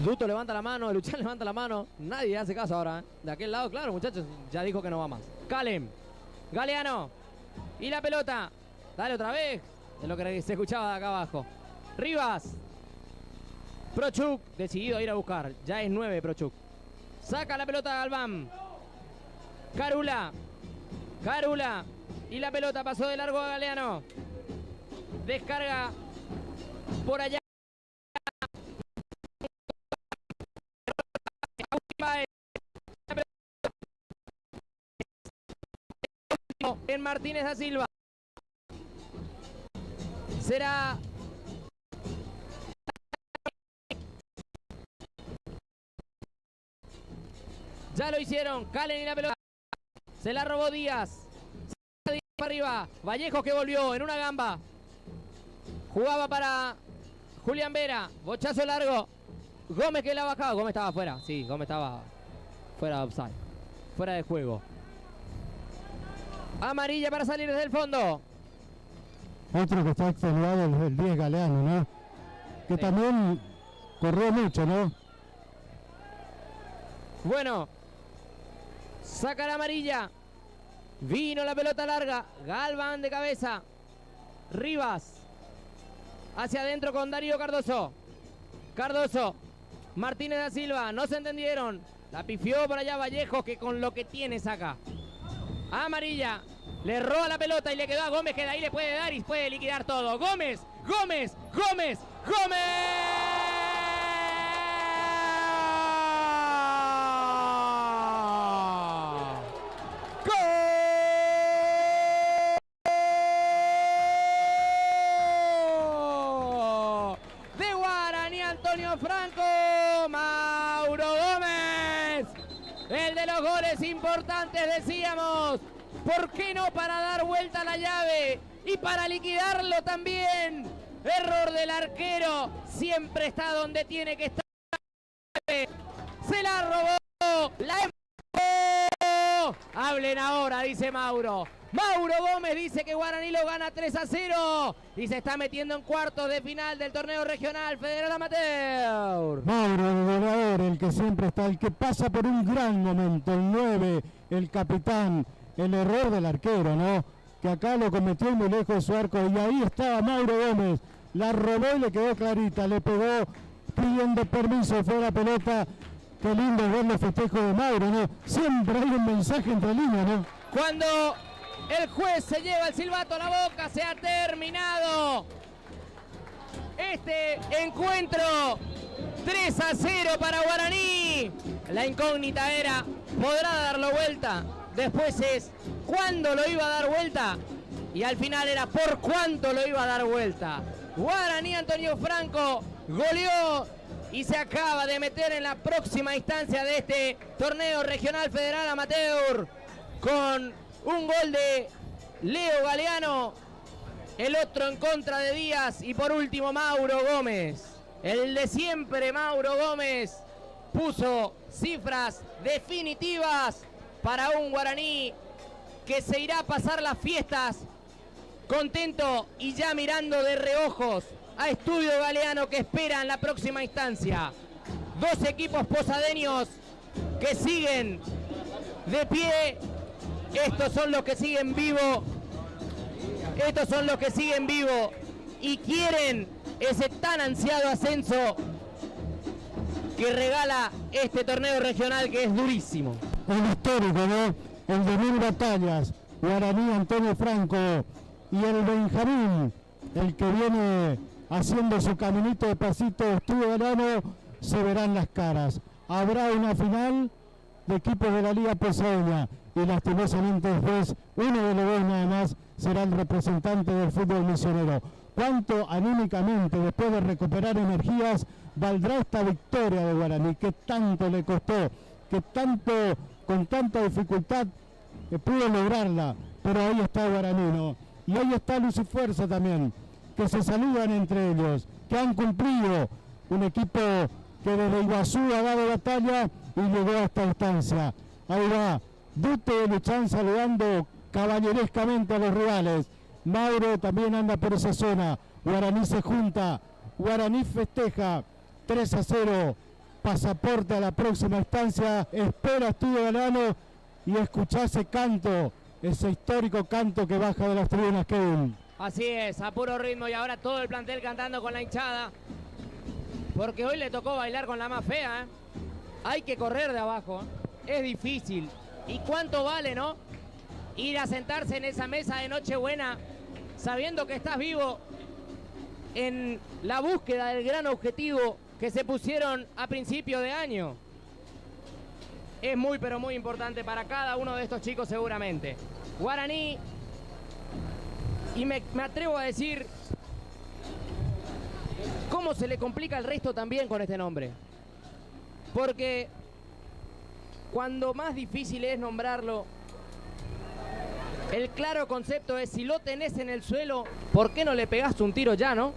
Duto levanta la mano, Luchán levanta la mano. Nadie hace caso ahora, De aquel lado, claro, muchachos, ya dijo que no va más. Calem. Galeano. Y la pelota. Dale otra vez. Es lo que se escuchaba de acá abajo. Rivas. Prochuk, decidido a ir a buscar. Ya es 9 Prochuk. Saca la pelota Galván. Carula. Carula. Y la pelota pasó de largo a Galeano. Descarga por allá. En Martínez da Silva. Será ya lo hicieron. Calen y la pelota. Se la robó Díaz. Díaz para arriba. Vallejos que volvió en una gamba. Jugaba para Julián Vera. Bochazo largo. Gómez que la ha bajado. Gómez estaba afuera. Sí, Gómez estaba fuera de offside. Fuera de juego. Amarilla para salir desde el fondo. Otro que está extenuado es el 10 Galeano, ¿no? Que sí, también corrió mucho, ¿no? Bueno, saca la amarilla. Vino la pelota larga. Galván de cabeza. Rivas. Hacia adentro con Darío Cardoso. Cardoso. Martínez da Silva. No se entendieron. La pifió por allá Vallejos, que con lo que tiene saca. Amarilla. Le roba la pelota y le quedó a Gómez, que de ahí le puede dar y puede liquidar todo. Gómez, Gómez, Gómez, Gómez. ¡Gol! De Guaraní Antonio Franco. Mauro Gómez. El de los goles importantes, decíamos. ¿Por qué no para dar vuelta a la llave y para liquidarlo también? Error del arquero, siempre está donde tiene que estar. Se la robó, la empujó. Hablen ahora, dice Mauro. Mauro Gómez dice que Guaraní lo gana 3-0 y se está metiendo en cuartos de final del torneo regional Federal Amateur. Mauro, el goleador, el que siempre está, el que pasa por un gran momento, el 9, el capitán. El error del arquero, ¿no? Que acá lo cometió muy lejos de su arco. Y ahí estaba Mauro Gómez. La robó y le quedó clarita. Le pegó pidiendo permiso. Fue la pelota. Qué lindo ver los festejos de Mauro, ¿no? Siempre hay un mensaje entre líneas, ¿no? Cuando el juez se lleva el silbato a la boca, se ha terminado este encuentro. 3-0 para Guaraní. La incógnita era, ¿podrá darlo vuelta? Después es cuándo lo iba a dar vuelta y al final era por cuánto lo iba a dar vuelta. Guaraní Antonio Franco goleó y se acaba de meter en la próxima instancia de este torneo regional federal amateur con un gol de Leo Galeano, el otro en contra de Díaz y por último Mauro Gómez. El de siempre, Mauro Gómez, puso cifras definitivas para un Guaraní que se irá a pasar las fiestas contento y ya mirando de reojos a Estudio Galeano, que espera en la próxima instancia. Dos equipos posadeños que siguen de pie. Estos son los que siguen vivo. Estos son los que siguen vivo y quieren ese tan ansiado ascenso que regala este torneo regional, que es durísimo. El histórico, ¿no? El de 1000 batallas, Guaraní Antonio Franco y el Benjamín, el que viene haciendo su caminito de pasito de Estudio Galeano, se verán las caras. Habrá una final de equipos de la Liga Posadeña y lastimosamente después uno de los dos nada más será el representante del fútbol misionero. ¿Cuánto anímicamente, después de recuperar energías, valdrá esta victoria de Guaraní, que tanto le costó, que tanto, con tanta dificultad pudo lograrla? Pero ahí está Guaraní, ¿no? Y ahí está Luz y Fuerza también, que se saludan entre ellos, que han cumplido, un equipo que desde Iguazú ha dado batalla y llegó a esta instancia. Ahí va Dute de Luchán saludando caballerescamente a los rivales. Mauro también anda por esa zona. Guaraní se junta, Guaraní festeja 3-0, pasaporte a la próxima instancia. Espera Estudio Galeano y escuchá ese canto ese histórico canto que baja de las tribunas, Kevin. Así es, a puro ritmo, y ahora todo el plantel cantando con la hinchada. Porque hoy le tocó bailar con la más fea, ¿eh? Hay que correr de abajo, ¿eh? Es difícil. ¿Y cuánto vale, no? Ir a sentarse en esa mesa de Nochebuena sabiendo que estás vivo en la búsqueda del gran objetivo que se pusieron a principio de año. Es muy, pero muy importante para cada uno de estos chicos seguramente. Guaraní, y me atrevo a decir, cómo se le complica el resto también con este nombre. Porque cuando más difícil es nombrarlo, el claro concepto es, si lo tenés en el suelo, ¿por qué no le pegaste un tiro ya, no?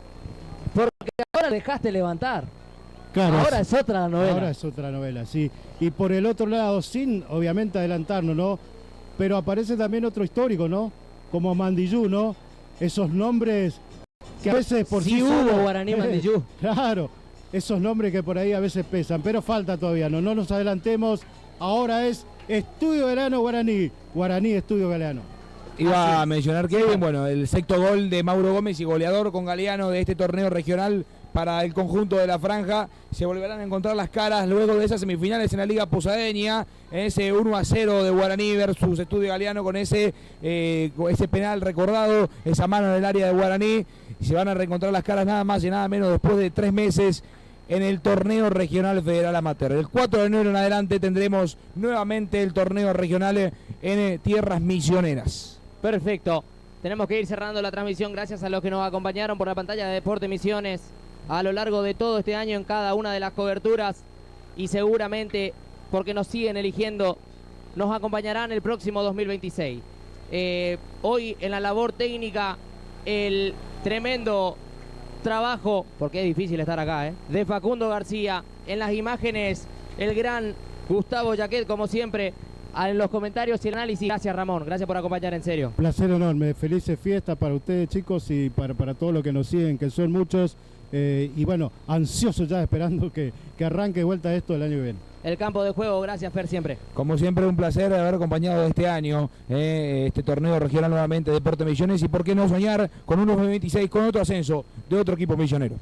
Porque ahora dejaste levantar. Claro, Ahora es otra novela. Ahora es otra novela, sí. Y por el otro lado, sin obviamente adelantarnos, ¿no? Pero aparece también otro histórico, ¿no? Como Mandillú, ¿no? Esos nombres que a veces por sí hubo solos- Guaraní Mandillú. Claro, esos nombres que por ahí a veces pesan, pero falta todavía, no nos adelantemos. Ahora es Estudio Galeano Guaraní, Guaraní Estudio Galeano. Iba a mencionar Kevin, bueno, el sexto gol de Mauro Gómez y goleador con Galeano de este torneo regional para el conjunto de la franja. Se volverán a encontrar las caras luego de esas semifinales en la Liga Posadeña, en ese 1-0 de Guaraní versus Estudio Galeano con ese penal recordado, esa mano en el área de Guaraní, y se van a reencontrar las caras nada más y nada menos después de 3 meses en el torneo regional federal amateur. El 4 de enero en adelante tendremos nuevamente el torneo regional en tierras misioneras. Perfecto. Tenemos que ir cerrando la transmisión. Gracias a los que nos acompañaron por la pantalla de Deporte Misiones a lo largo de todo este año en cada una de las coberturas, y seguramente, porque nos siguen eligiendo, nos acompañarán el próximo 2026. Hoy en la labor técnica, el tremendo trabajo, porque es difícil estar acá, de Facundo García. En las imágenes, el gran Gustavo Yaquet, como siempre. En los comentarios y el análisis, gracias Ramón, gracias por acompañar, en serio. Placer enorme, felices fiestas para ustedes, chicos, y para todos los que nos siguen, que son muchos, y bueno, ansiosos ya esperando que arranque de vuelta esto el año que viene. El campo de juego, gracias Fer, siempre. Como siempre, un placer haber acompañado este año este torneo regional nuevamente de Deporte Misiones, y por qué no soñar con un 2026 con otro ascenso de otro equipo misionero.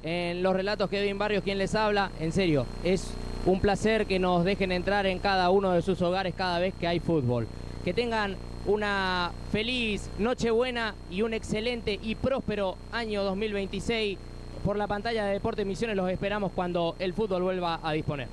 En los relatos, Kevin Barrios, quien les habla, en serio, es un placer que nos dejen entrar en cada uno de sus hogares cada vez que hay fútbol. Que tengan una feliz Nochebuena y un excelente y próspero año 2026. Por la pantalla de Deportes Misiones los esperamos cuando el fútbol vuelva a disponer.